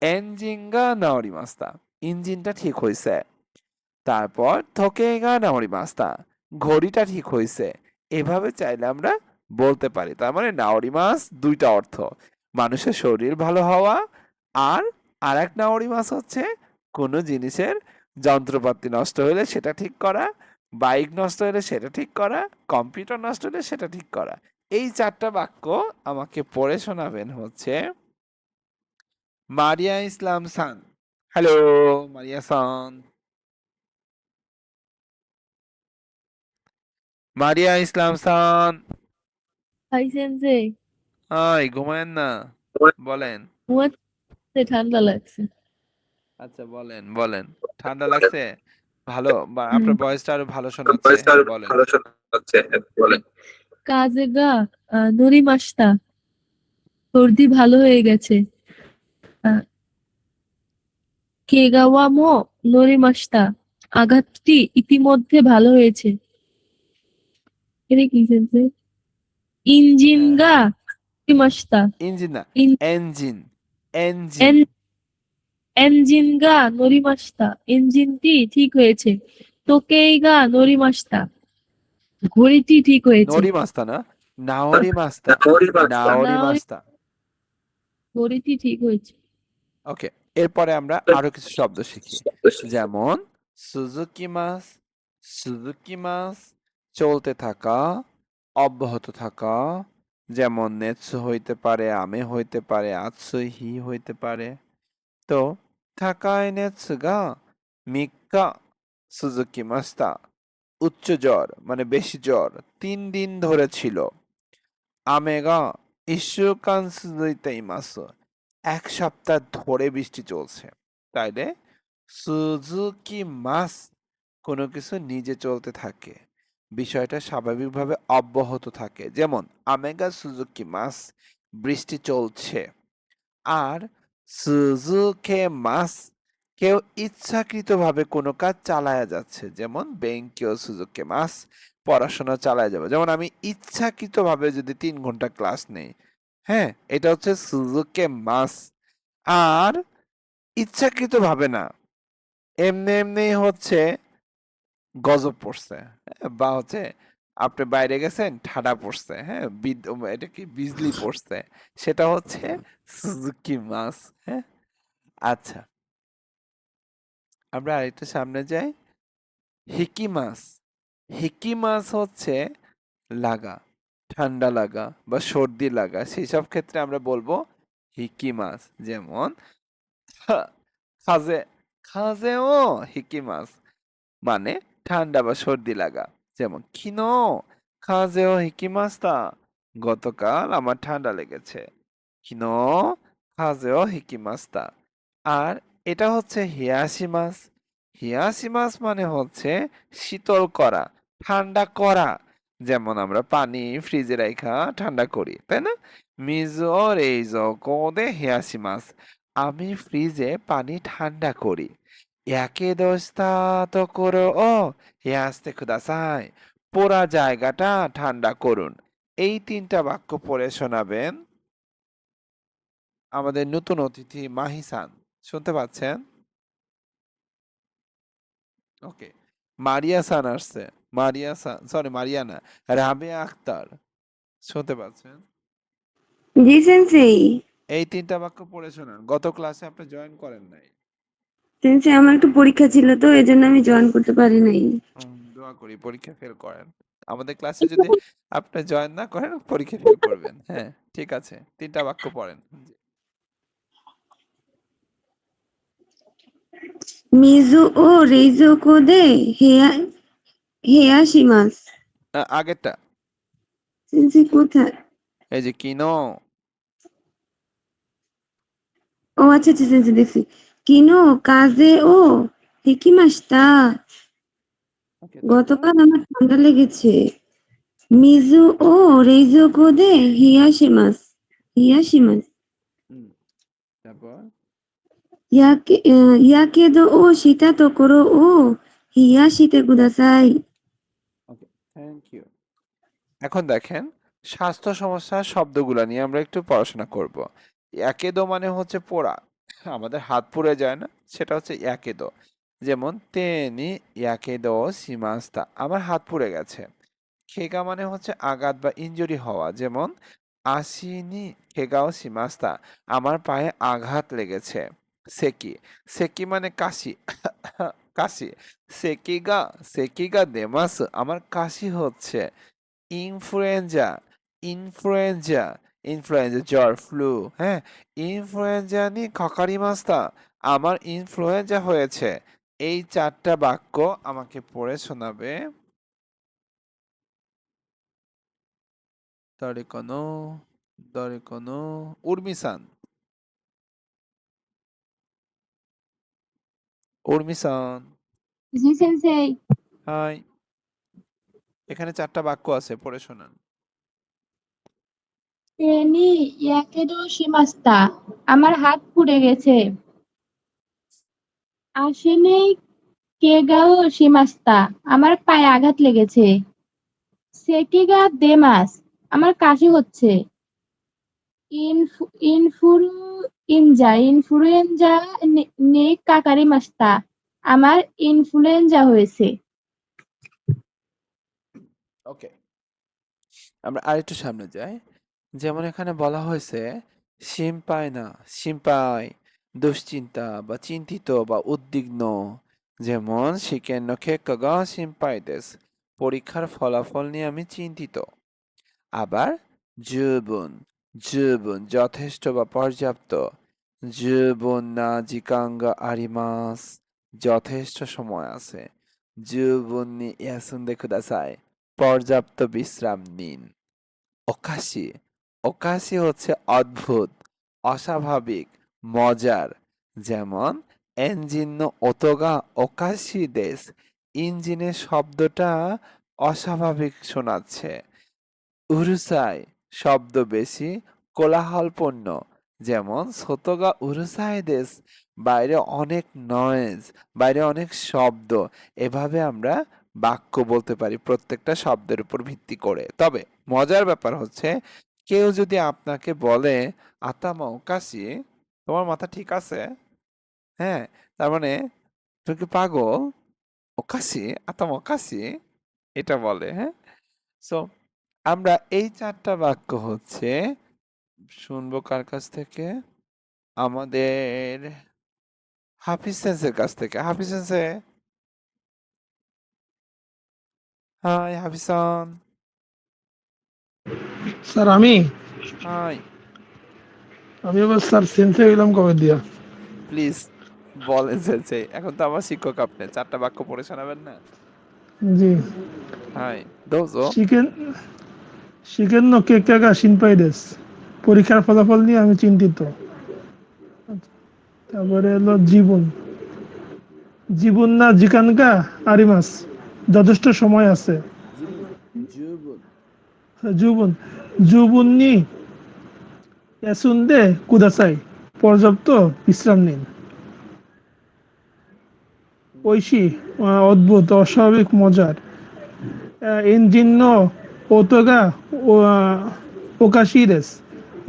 এনজিঙ্গা নাওরি মাস্তা, ইঞ্জিনটা ঠিক হয়েছে। তারপর থোকেগা নাওরি মাস্তা, ঘড়িটা ঠিক হয়েছে। এভাবে চাইলে আমরা বলতে পারি। তার মানে নাওরি মাছ দুইটা অর্থ, মানুষের শরীর ভালো হওয়া, আর আরেক নাওরি মাছ হচ্ছে কোনো জিনিসের যন্ত্রপাতি নষ্ট হলে সেটা ঠিক করা, বাইক নষ্ট হলে সেটা ঠিক করা, কম্পিউটার নষ্ট হলে সেটা ঠিক করা। এই চারটা বাক্য আমাকে পড়ে শোনাবেন হচ্ছে মারিয়া ইসলাম সান। হ্যালো মারিয়া সান। মারিয়া ইসলাম সান। হাই সেনসে, হাই, ঘুমায়েন না, বলেন। ঘুমাচ্ছে, ঠান্ডা লাগছে। আচ্ছা বলেন বলেন, ঠান্ডা লাগছে? ভালো, হুম। আপনার ভয়েসটা আরো ভালো শোনাচ্ছে, হ্যাঁ বলেন। কাজে গা নরি মাসটা, সর্দি ভালো হয়ে গেছে। আহ, কেগাওয়া মো নরি মাসটা, আঘাতটি ইতিমধ্যে ভালো হয়েছে। এটা কি সেনসে? ইঞ্জিন হ্যাঁ গা হ্যাঁ, নরি মাসটা, ইঞ্জিন না, in- engine, engine. N- engine গা নরি মাসটা, ইঞ্জিনটি ঠিক হয়েছে। তোকেই গা নরি মাসটা, ঘড়িটি ঠিক হয়েছে। নরি মাস্তা না, নাওরি মাস্তা, না, নাওরি মাস্তা। ঘড়িটি ঠিক হয়েছে। ওকে, এরপরে আমরা আরো কিছু শব্দ শিখি। যেমন সুজুকি মাস, সুজুকি মাস চলতে থাকা, অব্যাহত থাকা। যেমন নেৎসু হইতে পারে, আমে হইতে পারে, আতসু হি হইতে পারে। তো থাকায় নেৎসু গা মিক্কা সুজুকি মাস্তা, উচ্চ জ্বর মানে বেশি জ্বর 3 দিন ধরে ছিল। আমেগা ইস্যুকান সুজুইতেইমাসু, 1 সপ্তাহ ধরে বৃষ্টি চলছে। তাইলে সুজুকি মাস কোনো কিছু নিজে চলতে থাকে, বিষয়টা স্বাভাবিকভাবে অব্যাহত থাকে। যেমন আমেগা সুজুকি মাস, বৃষ্টি চলছে। আর সুজুকে মাস, কেউ ইচ্ছাকৃতভাবে কোনো কাজ চালায়া যাচ্ছে। যেমন বেঙ্কিও সুজুকে মাস, পড়াশোনা চালায় যাবে। যেমন আমি ইচ্ছাকৃতভাবে যদি 3 ঘন্টা ক্লাস নেই, হ্যাঁ এটা হচ্ছে সুজুকে মাস। আর ইচ্ছাকৃতভাবে না, এমনি এমনি হচ্ছে গজব পড়ছে, বা হচ্ছে আপনি বাইরে গেছেন, ঠাডা পড়ছে, হ্যাঁ? এটা কি বিজলি পড়ছে। সেটা হচ্ছে সুজুকি মাছ, হ্যাঁ? আচ্ছা, আমরা আরেকটু সামনে যাই। হিকি মাছ। হিকি মাছ হচ্ছে লাগা, ঠান্ডা লাগা বা সর্দি লাগা। সেসব ক্ষেত্রে আমরা বলবো হিকি মাছ। যেমন খাজে, খাজেও হিকি মাছ মানে ঠান্ডা বা সর্দি লাগা। যেমন কিনো কাজেও হিকিমাস্তা, গতকাল আমার ঠান্ডা লেগেছে। কিনো কাজেও হিকিমাস্তা। আর এটা হচ্ছে হিয়াশি মাছ। হিয়াশি মাছ মানে হচ্ছে শীতল করা, ঠান্ডা করা। যেমন আমরা পানি ফ্রিজে রাখা ঠান্ডা করি, তাই না? মিজো রেইজো কোদে হিয়াশি মাছ, আমি ফ্রিজে পানি ঠান্ডা করি। ইয়াকে দোস্তা তো করো ও হিয়াস্তে কুদাসাই, পোড়া জায়গাটা ঠান্ডা করুন। এই ৩টা বাক্য পড়ে শোনাবেন আমাদের নতুন অতিথি মাহিসান। শুনতে পাচ্ছেন? ওকে, মারিয়া সান আসছে। মারিয়া সান, সরি মারিয়া না, রাবেয়া আক্তার। শুনতে পাচ্ছেন? জি সেনসেই। এই ৩টা বাক্য পড়ে শোনান। গত ক্লাসে আপনি জয়েন করেন নাই। সেনসেই আমার একটু পরীক্ষা ছিল তো এজন্য আমি জয়েন করতে পারি নাই। দোয়া করি পরীক্ষা ফেল করেন। আমাদের ক্লাসে যদি আপনি জয়েন না করেন, পরীক্ষা ফেল করবেন। হ্যাঁ, ঠিক আছে। ৩টা বাক্য পড়েন। জি। মিজু ও রেইজো কোদে হেয়া হেয়াশিমাস। আগেরটা, সেনসেই কোথায়? এই যে কিনো। ও আচ্ছা আচ্ছা সেনসেই দেখছি। কিনো কাজে ও হিকিমাস্তা। ওকে, তারপর গতকাল আমার ঠান্ডা লেগেছে। মিজু ও রেইজো কোদে হিয়াশিমাস। হিয়াশিমাস। হুম, তারপর ইয়াকেদো ও শিতা তো করো ও হিয়াশিতে কুদাসাই। ওকে, থ্যাংক ইউ। এখন দেখেন, স্বাস্থ্য সমস্যার শব্দগুলা নিয়ে আমরা একটু পড়াশোনা করব। ইয়াকেদো মানে হচ্ছে পোড়া, আমাদের হাত পুড়ে যায় না, সেটা হচ্ছে ইয়াকেদো। যেমন তেনি ইয়াকেদো শিমাস্তা, আমার হাত পুড়ে গেছে। খেগা মানে হচ্ছে আঘাত বা ইনজুরি হওয়া। যেমন আসিনি খেগাও শিমাস্তা, আমার পায়ে আঘাত লেগেছে। সেকি, সেকি মানে কাশি, কাশি। সেকিগা, সেকিগা দেমাস, আমার কাশি হচ্ছে। ইনফ্লুয়েঞ্জা, ইনফ্লুয়েঞ্জা, ইনফ্লুয়েঞ্জা জ্বর, ফ্লু, হ্যাঁ? ইনফ্লুয়েঞ্জা নি কাকারিমাস্তা, আমার ইনফ্লুয়েঞ্জা হয়েছে। এই ৪টা বাক্য আমাকে পড়ে শোনাবে দরে কোনো, দরে কোনো উর্মিসান। উর্মিসান, জি সেনসেই। হাই। এখানে ৪টা বাক্য আছে, পড়ে শোনান। তেনি ইয়াকেডো শিমাস্তা, আমার হাত পুড়ে গেছে। আসেনি কেগাও শিমাস্তা, আমার পায়ে আঘাত লেগেছে। সেকিগা দেমাস, আমার কাশি হচ্ছে। ইনফ্লুয়েঞ্জা নে কাকারিমাস্তা, আমার ইনফ্লুয়েঞ্জা হয়েছে। ওকে, আমরা আরেকটু সামনে যাই। যেমন এখানে বলা হয়েছে শিম্পাই না, শিম্পাই দুশ্চিন্তা বা চিন্তিত বা উদ্বিগ্ন। যেমন শিকেন নখে কগা শিম্পাই দেস, পরীক্ষার ফলাফল নিয়ে আমি চিন্তিত। আবার জুবুন, জুবুন যথেষ্ট বা পর্যাপ্ত। জুবুন না জিকাঙ্গা আরিমাস, যথেষ্ট সময় আছে। জুবুন নি ইয়াসুন্দে কুদাসাই, পর্যাপ্ত বিশ্রাম নিন। ওকাশি, ওকাশি হচ্ছে অদ্ভুত, অস্বাভাবিক, মজার। যেমন এঞ্জিন ওতোগা ওকাশি দেশ, ইঞ্জিনের শব্দটা অস্বাভাবিক শোনাচ্ছে। উরুসাই, শব্দ বেশি, কোলাহলপূর্ণ। যেমন সোতোগা উরুসাই দেশ, বাইরে অনেক নয়েজ, বাইরে অনেক শব্দ। এভাবে আমরা বাক্য বলতে পারি প্রত্যেকটা শব্দের উপর ভিত্তি করে। তবে মজার ব্যাপার হচ্ছে, কেউ যদি আপনাকে বলে আতামা ওকাশি, তোমার মাথা ঠিক আছে, হ্যাঁ, তার মানে তুমি কি পাগল? ওকাশি, আতামা ওকাশি, এটা বলে, হ্যাঁ? সো আমরা এই 4টা বাক্য হচ্ছে শুনবো কার কাছ থেকে? আমাদের হাফিজ সেন্সের কাছ থেকে। হাফিজ সেন্সে, হাই হাফিজন। স্যার আমি হাই, আমি আবার স্যার সেন্সে গেলাম কবে দিয়া? প্লিজ বলেন সেন্সে। এখন তো আমার শিক্ষক আপনি, 4টা বাক্য পড়ে শোনাবেন না? জি। হাই, দোজো। শিখেন শিখেন নো কেকাগা শিনপাই দেস। পরীক্ষার ফলাফল নিয়ে আমি চিন্তিত। তারপরে হলো জীবন। জীবন না জিকানগা আরিমাস। যথেষ্ট সময় আছে। জুবুন। জীবন জীবন নি এসুন্দে কুদাসাই। পর্যাপ্ত বিশ্রাম নিন। ঐশী অদ্ভুত অস্বাভাবিক মজার। ইঞ্জিন নো ওতোগা ওকাশিরেস।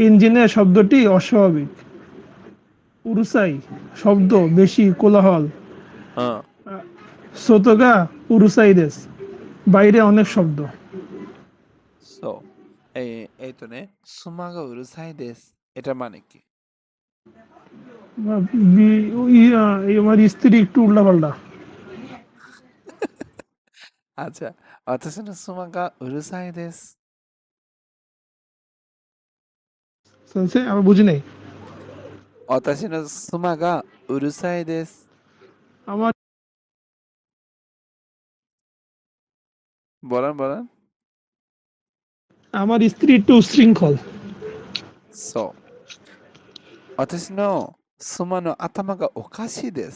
ইঞ্জিনের শব্দটি অস্বাভাবিক। উরুসাই শব্দ বেশি কোলাহল। হ্যাঁ, সোতোগা উরুসাইরেস বাইরে অনেক শব্দ। সো এই এই তো নে সুমাগা উরুসাই দেস, এটা মানে কি? আমার স্ত্রী একটু উল্টাপাল্টা। আচ্ছা, অথচ না সুমাগা উরুসাই দেস। শুনছে আমি বুঝি নাই। অথচ না সুমাগা উরুসাই দেস। আমার বলেন বলেন। আমার স্ত্রী একটু উচ্ছৃঙ্খল। সো অথচ না সুমানো আতামাগা ওকাশি দেস।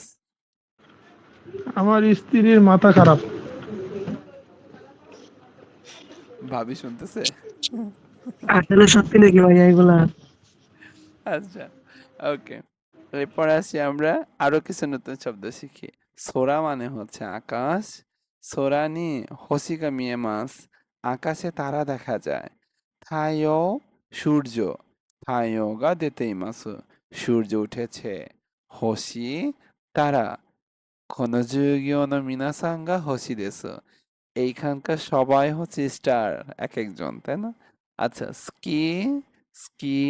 আমার স্ত্রীর মাথা খারাপ। ভাবি শুনতেছে? আসলে সত্যি নাকি ভাইয়া এগুলা? আচ্ছা, ওকে। এরপরে আসি আমরা আরো কিছু নতুন শব্দ শিখি। সোরা মানে হচ্ছে আকাশ। সোরা নি হোসিগা মিয়েমাস, আকাশে তারা দেখা যায়। থাইও সূর্য, থাইও গা দেতে ইমাসু, সূর্য উঠেছে। হোসি তারা, খনজুগিও no মিনাসান গা হোসি দেসু, এইখানকার সবাই হচ্ছে স্টার, এক একজন, তাই না? আচ্ছা, স্কি স্কি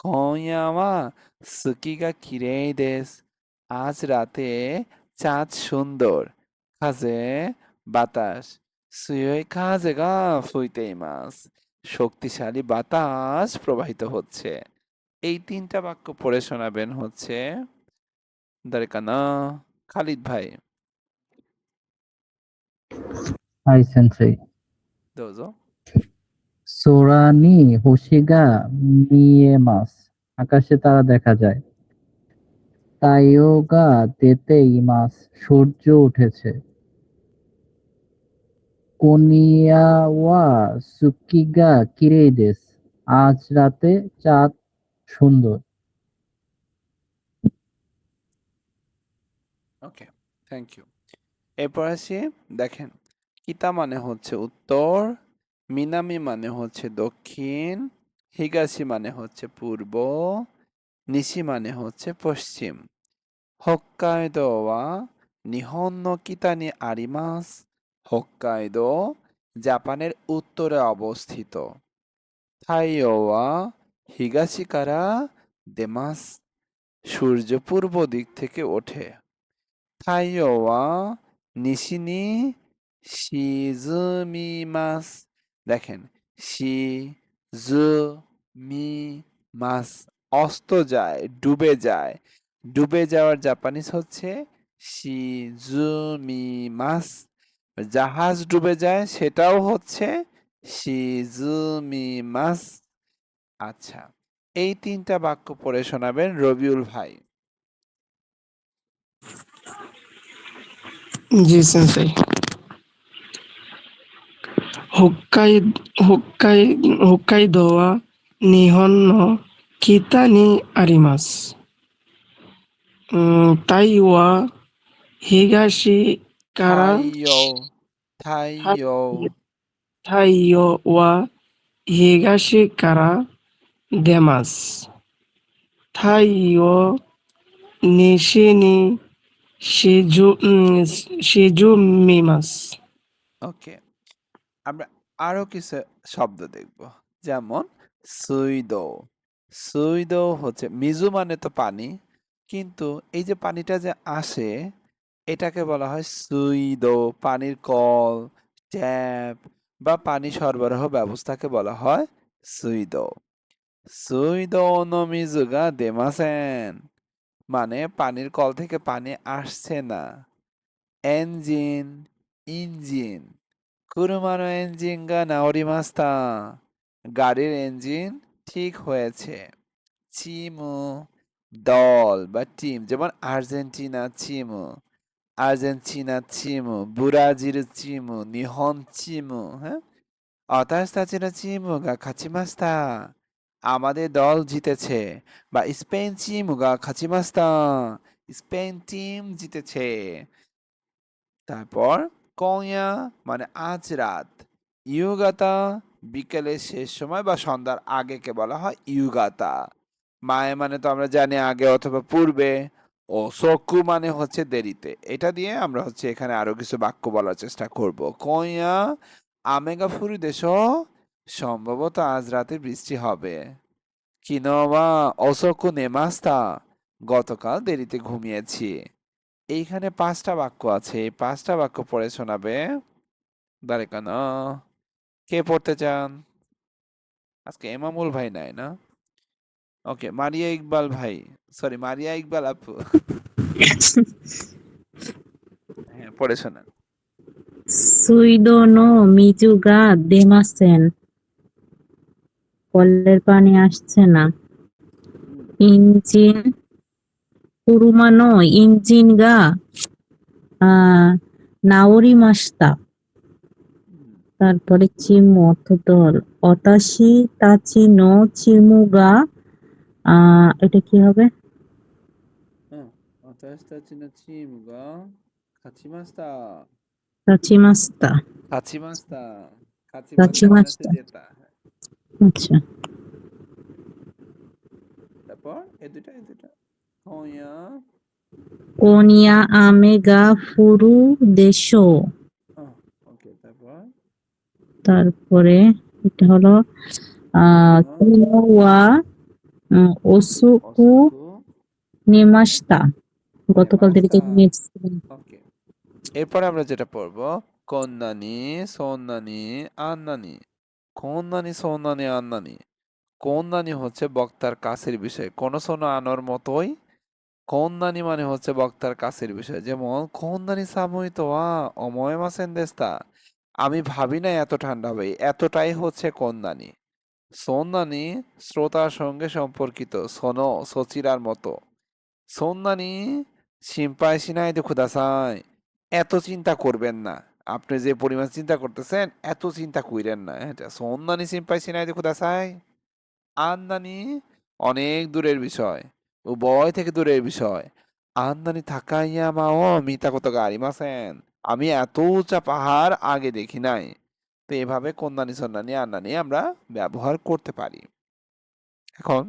কোয়া ওয়া সুকি গা কিরেই দেস, আজ রাতে চাঁদ সুন্দর। কাজে বাতাস, সুয়োই কাজে গা ফুইতে ইমাস, শক্তিশালী বাতাস প্রবাহিত হচ্ছে। এই 3টা বাক্য পড়ে শোনাবেন হচ্ছে দারেকানা খালিদ ভাই। হাই সেন্সেই। দোজো। সোরা নি হোশিগা মিয়েমাস, আকাশে তারা দেখা যায়। তাইয়োগা তেতে ইমাস, সূর্য উঠেছে। কোনিয়াওয়া সুকিগা কিরেই দেস, আজ রাতে চাঁদ সুন্দর। ওকে, থ্যাংক ইউ। এরপর আসি, দেখেন, কিতা মানে হচ্ছে উত্তর, মিনামি মানে হচ্ছে দক্ষিণ, হিগাশি মানে হচ্ছে পূর্ব, নিশি মানে হচ্ছে পশ্চিম। হোক্কাইদো ওয়া নিহন নো কিতা নি আরিমাস, হোক্কাইদো জাপানের উত্তরে অবস্থিত। থাইও ওয়া হিগাশি কারা দেমাস, সূর্য পূর্ব দিক থেকে ওঠে। থাইও ওয়া নিশি নি শিজুমিমাস, দেখেন, শিজুমিমাস অস্ত যায়, ডুবে যায়। ডুবে যাওয়ার জাপানিজ হচ্ছে শিজুমিমাস। জাহাজ ডুবে যায় সেটাও হচ্ছে শিজুমিমাস। আচ্ছা, এই 3টা বাক্য পড়ে শোনাবেন রবিউল ভাই। জি সেন্সেই। হোক্কাই হোক্কাই হোক্কাইদো ওয়া নিহন নো কিতা নি আরিমাস। তাই ওয়া হিগাশি কারা থাইও থাইও থাইও ওয়া হিগাশি কারা দেমাস। থাইও নিশি নি শিজুমিমাস। ওকে, আমরা আরো কিছু শব্দ দেখব। যেমন সুইদো। সুইদো হচ্ছে মিজু মানে তো পানি, কিন্তু এই যে পানিটা যে আসে এটাকে বলা হয় সুইদো। পানির কল, ট্যাপ বা পানি সরবরাহ ব্যবস্থাকে বলা হয় সুইদো। সুইদো নো মিজু গা দেমাসেন, মানে পানির কল থেকে পানি আসছে না। Engine, engine. কুরুমানো এঞ্জিন গা নাওরিমাস্তা, গাড়ির ইঞ্জিন ঠিক হয়েছে। চিমু, দল বা টিম, যেমন আর্জেন্টিনা চিমু, আর্জেন্টিনা চিমু, ব্রাজিল চিমু, নিহন চিমু, হ্যাঁ? অতাশ তাচিনো চিমু গা খাচিমাস্তা, আমাদের দল জিতেছে। বা স্পেন চিমু গা খাচিমাস্তা, স্পেন টিম জিতেছে। তারপর কয়া মানে আজ রাত, ইউগাতা বিকেলের শেষ সময় বা সন্ধ্যার আগেকে বলা হয় ইউগাতা। মায়ে মানে তো আমরা জানি আগে অথবা পূর্বে, ও সকু মানে হচ্ছে দেরিতে। এটা দিয়ে আমরা হচ্ছে এখানে আরো কিছু বাক্য বলার চেষ্টা করব। কয়া আমেগা ফুরু দেশ, সম্ভবত আজ রাতে বৃষ্টি হবে। কিনোয়া অসকু নেমাস্তা, গতকাল দেরিতে ঘুমিয়েছি। এইখানে ৫টা বাক্য আছে। এই ৫টা বাক্য পড়ে শোনাবে দারেকানা। কে পড়তে চান? আজকে এমামুল ভাই নাই না? ওকে, মারিয়া ইকবাল ভাই, সরি মারিয়া ইকবাল আপু। হ্যাঁ, পড়ে শোনান। সুইদো নো মিজু গা দেমাসেন, কলের পানি আসছে না। ইঞ্জিন, কুরুমানো ইঞ্জিন গা নাওরিমাস্তা। তারপরে চিমু অর্থ দল। অতাশি তাচি নো চিমু গা, এটা কি হবে? তাচিমাস্তা। খাচিমাস্তা, খাচিমাস্তা মানে হচ্ছে তাচিমাস্তা। জেতা। আচ্ছা। তারপর এই দুটা কয়া, কোনিয়া আমেগা ফুরু দেশো। ওকে, তারপর তারপরে এটা হলো কুনো ওয়া ওসুকু অসুকু নেমাস্তা, গতকাল দেরিতে নেমাস্তা। ঘুমিয়েছিলাম। ওকে, এরপর আমরা যেটা পড়বো কন্নানি, সোন্নানি, আন্নানি। কন্নানি, সোন্নানি, আন্নানি। কন্নানি হচ্ছে বক্তার কাছের বিষয়, কোন সোনো আনোর মতোই। কন্নানি মানে হচ্ছে বক্তার কাছের বিষয়। যেমন কন্নানি সামুই তো অময়মাসেন দেস্তা, আমি ভাবি না এত ঠান্ডা হবে। এতটাই হচ্ছে কন্নানি। সোন্নানি শ্রোতার সঙ্গে সম্পর্কিত, সোনো সচিরার মতো। সোন্নানি শিম্পাই সিনাইতে খুদাসাই, এত চিন্তা করবেন না। আপনি যে পরিমাণ চিন্তা করতেছেন এত চিন্তা কইরেন না। এটা সোন্নানি শিম্পাই সিনাইতে খুদাসাই। আমদানি অনেক দূরের বিষয়, উভয় থেকে দূরের বিষয়। আমদানি থাকাইয়া মাও মিতা কত গাড়ি মাসেন, আমি এত উঁচা পাহাড় আগে দেখি নাই। তো এভাবে কন্দানি সন্দানি আন্দানি আমরা ব্যবহার করতে পারি। এখন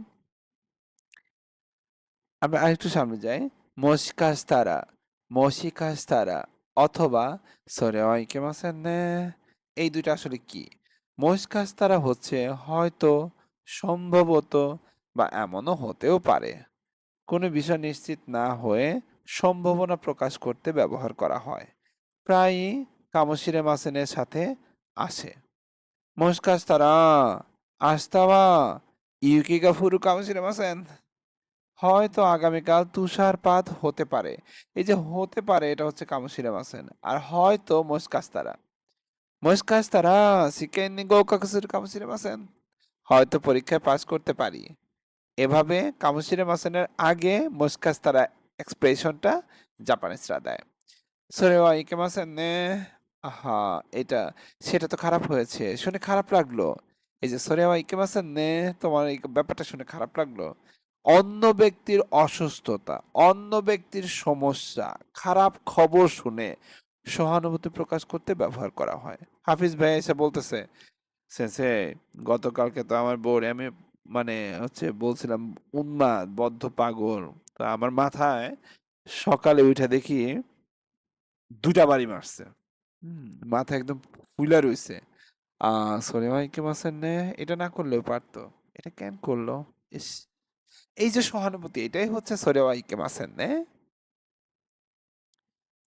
আমরা আরেকটু সামনে যাই। মস্কাস্তারা, মশিকাস্তারা অথবা সরে অইকে মাসেন নে, এই দুইটা আসলে কি? মস্কাস্তারা হচ্ছে হয়তো, সম্ভবত বা এমনও হতেও পারে। কোনো বিষয় নিশ্চিত না হয়ে সম্ভাবনা প্রকাশ করতে ব্যবহার করা হয়। প্রায়ই কামশিরে মাসেনের সাথে আসে। মস্কাস্তারা আস্তাবা ইউকিগা ফুরু কামশিরে মাসেন, হয়তো আগামীকাল তুষারপাত হতে পারে। এই যে হতে পারে এটা হচ্ছে কামশিরে মাসেন, আর হয়তো মস্কাস্তারা। মস্কাস্তারা সিকেন্নি গোকাকুসুর কামশিরে মাসেন, হয়তো পরীক্ষায় পাশ করতে পারি। এভাবে কামশিরে মাসেনের আগে মস্কাস্তারা এক্সপ্রেশনটা জাপানিজরা দেয়। সরেওয়া ইকেমাসেন নে, আহা এটা, সেটা তো খারাপ হয়েছে, শুনে খারাপ লাগলো। এই যে সরেওয়া ইকেমাসেন নে, তোমার এই ব্যাপারটা শুনে খারাপ লাগলো। অন্য ব্যক্তির অসুস্থতা, অন্য ব্যক্তির সমস্যা, খারাপ খবর শুনে সহানুভূতি প্রকাশ করতে ব্যবহার করা হয়। হাফিজ ভাই এসে বলতেছে, সেন্সে গতকালকে তো আমার বোর আমি মানে হচ্ছে বলছিলাম উন্মাদ বদ্ধ পাগল, তো আমার মাথায় সকালে উঠে দেখি 2টা বাড়ি মারছে। মাথা একদম ফুইলা রইছে। সরিমাই কিমাসেন নে এটা না করলেও পারতো। এটা কেন করলো? ইস! এই যে সহানুভূতি এটাই হচ্ছে সরিমাই কিমাসেন নে।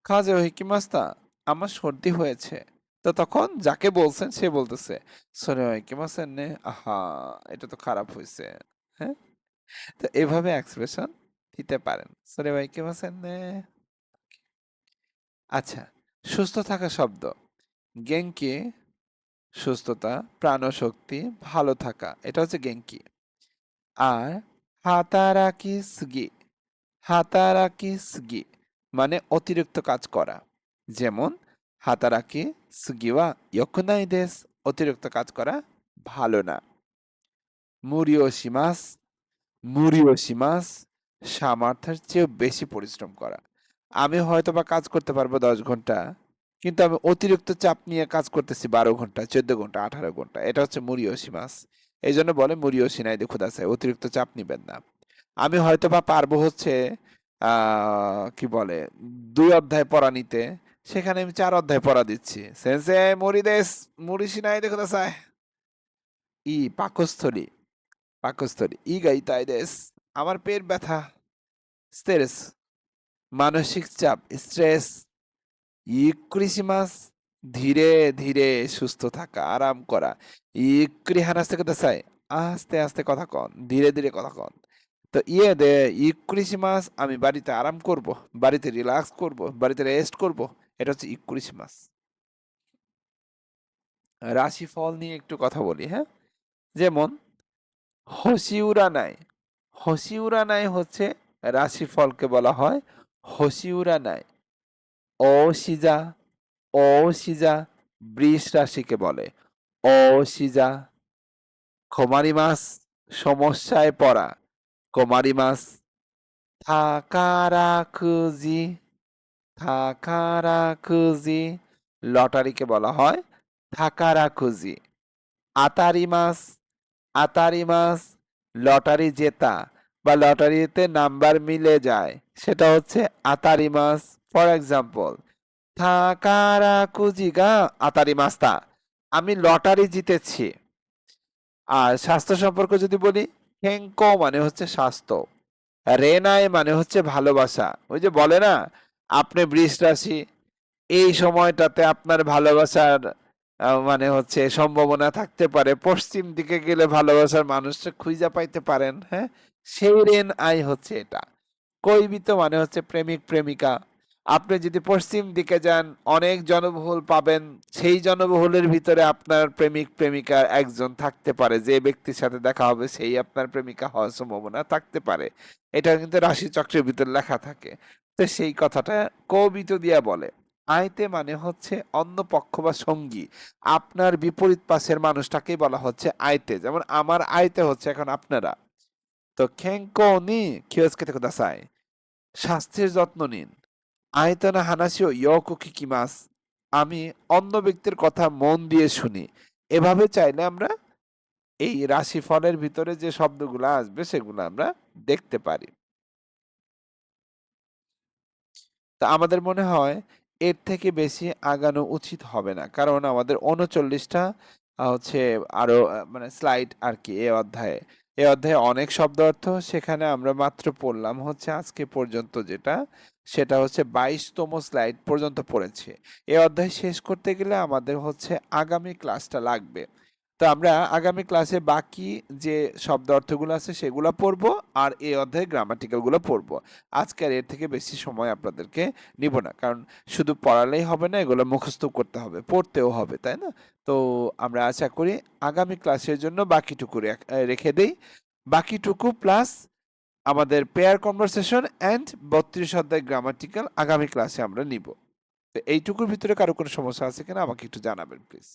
কাজে হিকিমাস্তা আমার সর্দি হয়েছে। তো তখন যাকে বলছেন সে বলতেছে সরিমাই কিমাসেন নে। আহা! এটা তো খারাপ হইছে। হ্যাঁ? তো এভাবে এক্সপ্রেশন দিতে পারেন। সরিমাই কিমাসেন নে। আচ্ছা, সুস্থ থাকা শব্দ। গেংকি সুস্থতা, প্রাণশক্তি, ভালো থাকা। এটা হচ্ছে গেংকি। আর হাতারাকি সুগি। হাতারাকি সুগি মানে অতিরিক্ত কাজ করা। যেমন হাতারাকি সুগি ওয়া ইয়োকুনাই দেসু। অতিরিক্ত কাজ করা ভালো না। মুরি ও শিমাস। মুরি ও শিমাস সামর্থ্যের চেয়েও বেশি পরিশ্রম করা। আমি হয়তোবা কাজ করতে পারবো 10 ঘন্টা, কিন্তু আমি অতিরিক্ত চাপ নিয়ে কাজ করতেছি 12 ঘন্টা, 14 ঘন্টা, 18 ঘন্টা। এটা হচ্ছে মুরি ও শিমাস। এই জন্য বলে মুরি ও শিনাই দে খুদাসাই, অতিরিক্ত চাপ নিবেন না। আমি হয়তোবা পারবো হচ্ছে কি বলে 2 অধ্যায় পড়া নিতে, সেখানে আমি 4 অধ্যায় পড়া দিচ্ছি। সেন্সে মুরি দেস, মুরি শিনাই দে খুদাসাই। পাকস্থলী, পাকস্থলী। গাইতাই দেস। আমার পেট ব্যথা। স্ট্রেস, মানসিক চাপ, স্ট্রেস। ক্রিসমাস ধীরে ধীরে সুস্থ থাকা, আরাম করা। ইক্রি হানাস্তে কুদাসাই। আস্তে আস্তে কথা কন, ধীরে ধীরে কথা কন। তো দে ক্রিসমাস আমি বাড়িতে আরাম করব, বাড়িতে রিল্যাক্স করব, বাড়িতে রেস্ট করব। এটা হচ্ছে ক্রিসমাস। রাশিফল নিয়ে একটু কথা বলি, হ্যাঁ? যেমন হসি উড়ানাই। হসি উড়ানাই হচ্ছে রাশিফলকে বলা হয় হসি উড়ানাই। অশিজা, অশিজা বৃষ রাশিকে বলে অশিজা। খমারিমাস সমস্যায় পড়া, কমারিমাস। থাকারাকুজি, থাকারাকুজি লটারিকে বলা হয় থাকারাকুজি। আতারিমাস, আতারিমাস লটারি জেতা বা লটারিতে নাম্বার মিলে যায়, সেটা হচ্ছে আতারিমাস। ফর এক্সাম্পল, থাকারাকুজি গা আতারিমাস্তা, আমি লটারি জিতেছি। আর স্বাস্থ্য সম্পর্কে যদি বলি, হেংকো মানে হচ্ছে স্বাস্থ্য, রেনাই মানে হচ্ছে ভালোবাসা। ওই যে বলে না, আপনি বৃষ রাশি, এই সময়টাতে আপনার ভালোবাসার মানে হচ্ছে সম্ভাবনা থাকতে পারে, পশ্চিম দিকে গেলে ভালোবাসার মানুষটা খুঁজে পাইতে পারেন। হ্যাঁ, সেই রেন আই হচ্ছে এটা। কৈবিত মানে হচ্ছে প্রেমিক প্রেমিকা। আপনি যদি পশ্চিম দিকে যান অনেক জনবহুল পাবেন, সেই জনবহুলের ভিতরে আপনার প্রেমিক প্রেমিকার একজন থাকতে পারে, যে ব্যক্তির সাথে দেখা হবে সেই আপনার প্রেমিকা হওয়ার সম্ভাবনা থাকতে পারে। এটা কিন্তু রাশি চক্রের ভিতর লেখা থাকে। তো সেই কথাটা কবিত দিয়া বলে। আইতে মানে হচ্ছে অন্য পক্ষ বা সঙ্গী, আপনার বিপরীত পাশের মানুষটাকেই বলা হচ্ছে আইতে। যেমন আমার আইতে হচ্ছে এখন আপনারা। তো খেঙ্কো নি কিওস্কেতে কুদাসাই, স্বাস্থ্যের যত্ন নিন। আয়তনা হানাসিও ইয়োকো কিকিমাস, আমি অন্য ব্যক্তির কথা মন দিয়ে শুনি। এভাবে চাইলে আমরা এই রাশিফলের ভিতরে যে শব্দগুলো আসবে সেগুলো আমরা দেখতে পারি। তা আমাদের মনে হয় এর থেকে বেশি আগানো উচিত হবে না, কারণ আমাদের 39টা হচ্ছে আরো মানে স্লাইড আর কি এই অধ্যায়ে। এই অধ্যায়ে অনেক শব্দ অর্থ, সেখানে আমরা মাত্র পড়লাম হচ্ছে আজকে পর্যন্ত যেটা, সেটা হচ্ছে 22তম স্লাইড পর্যন্ত পড়েছি। এই অধ্যায় শেষ করতে গেলে আমাদের হচ্ছে আগামী ক্লাসটা লাগবে। তো আমরা আগামী ক্লাসে বাকি যে শব্দ অর্থগুলো আছে সেগুলো পড়বো, আর এই অধ্যায়ে গ্রামাটিক্যাল গুলো পড়বো। আজকে আর এর থেকে বেশি সময় আপনাদেরকে নিব না, কারণ শুধু পড়ালেই হবে না, এগুলো মুখস্থ করতে হবে, পড়তেও হবে, তাই না? তো আমরা আশা করি আগামী ক্লাসের জন্য বাকিটুকু রেখে দেই। বাকিটুকু প্লাস আমাদের পেয়ার কনভারসেশন অ্যান্ড 32 অধ্যায় গ্রামাটিক্যাল আগামী ক্লাসে আমরা নিব। তো এইটুকুর ভিতরে কারো কোনো সমস্যা আছে কিনা আমাকে একটু জানাবেন প্লিজ।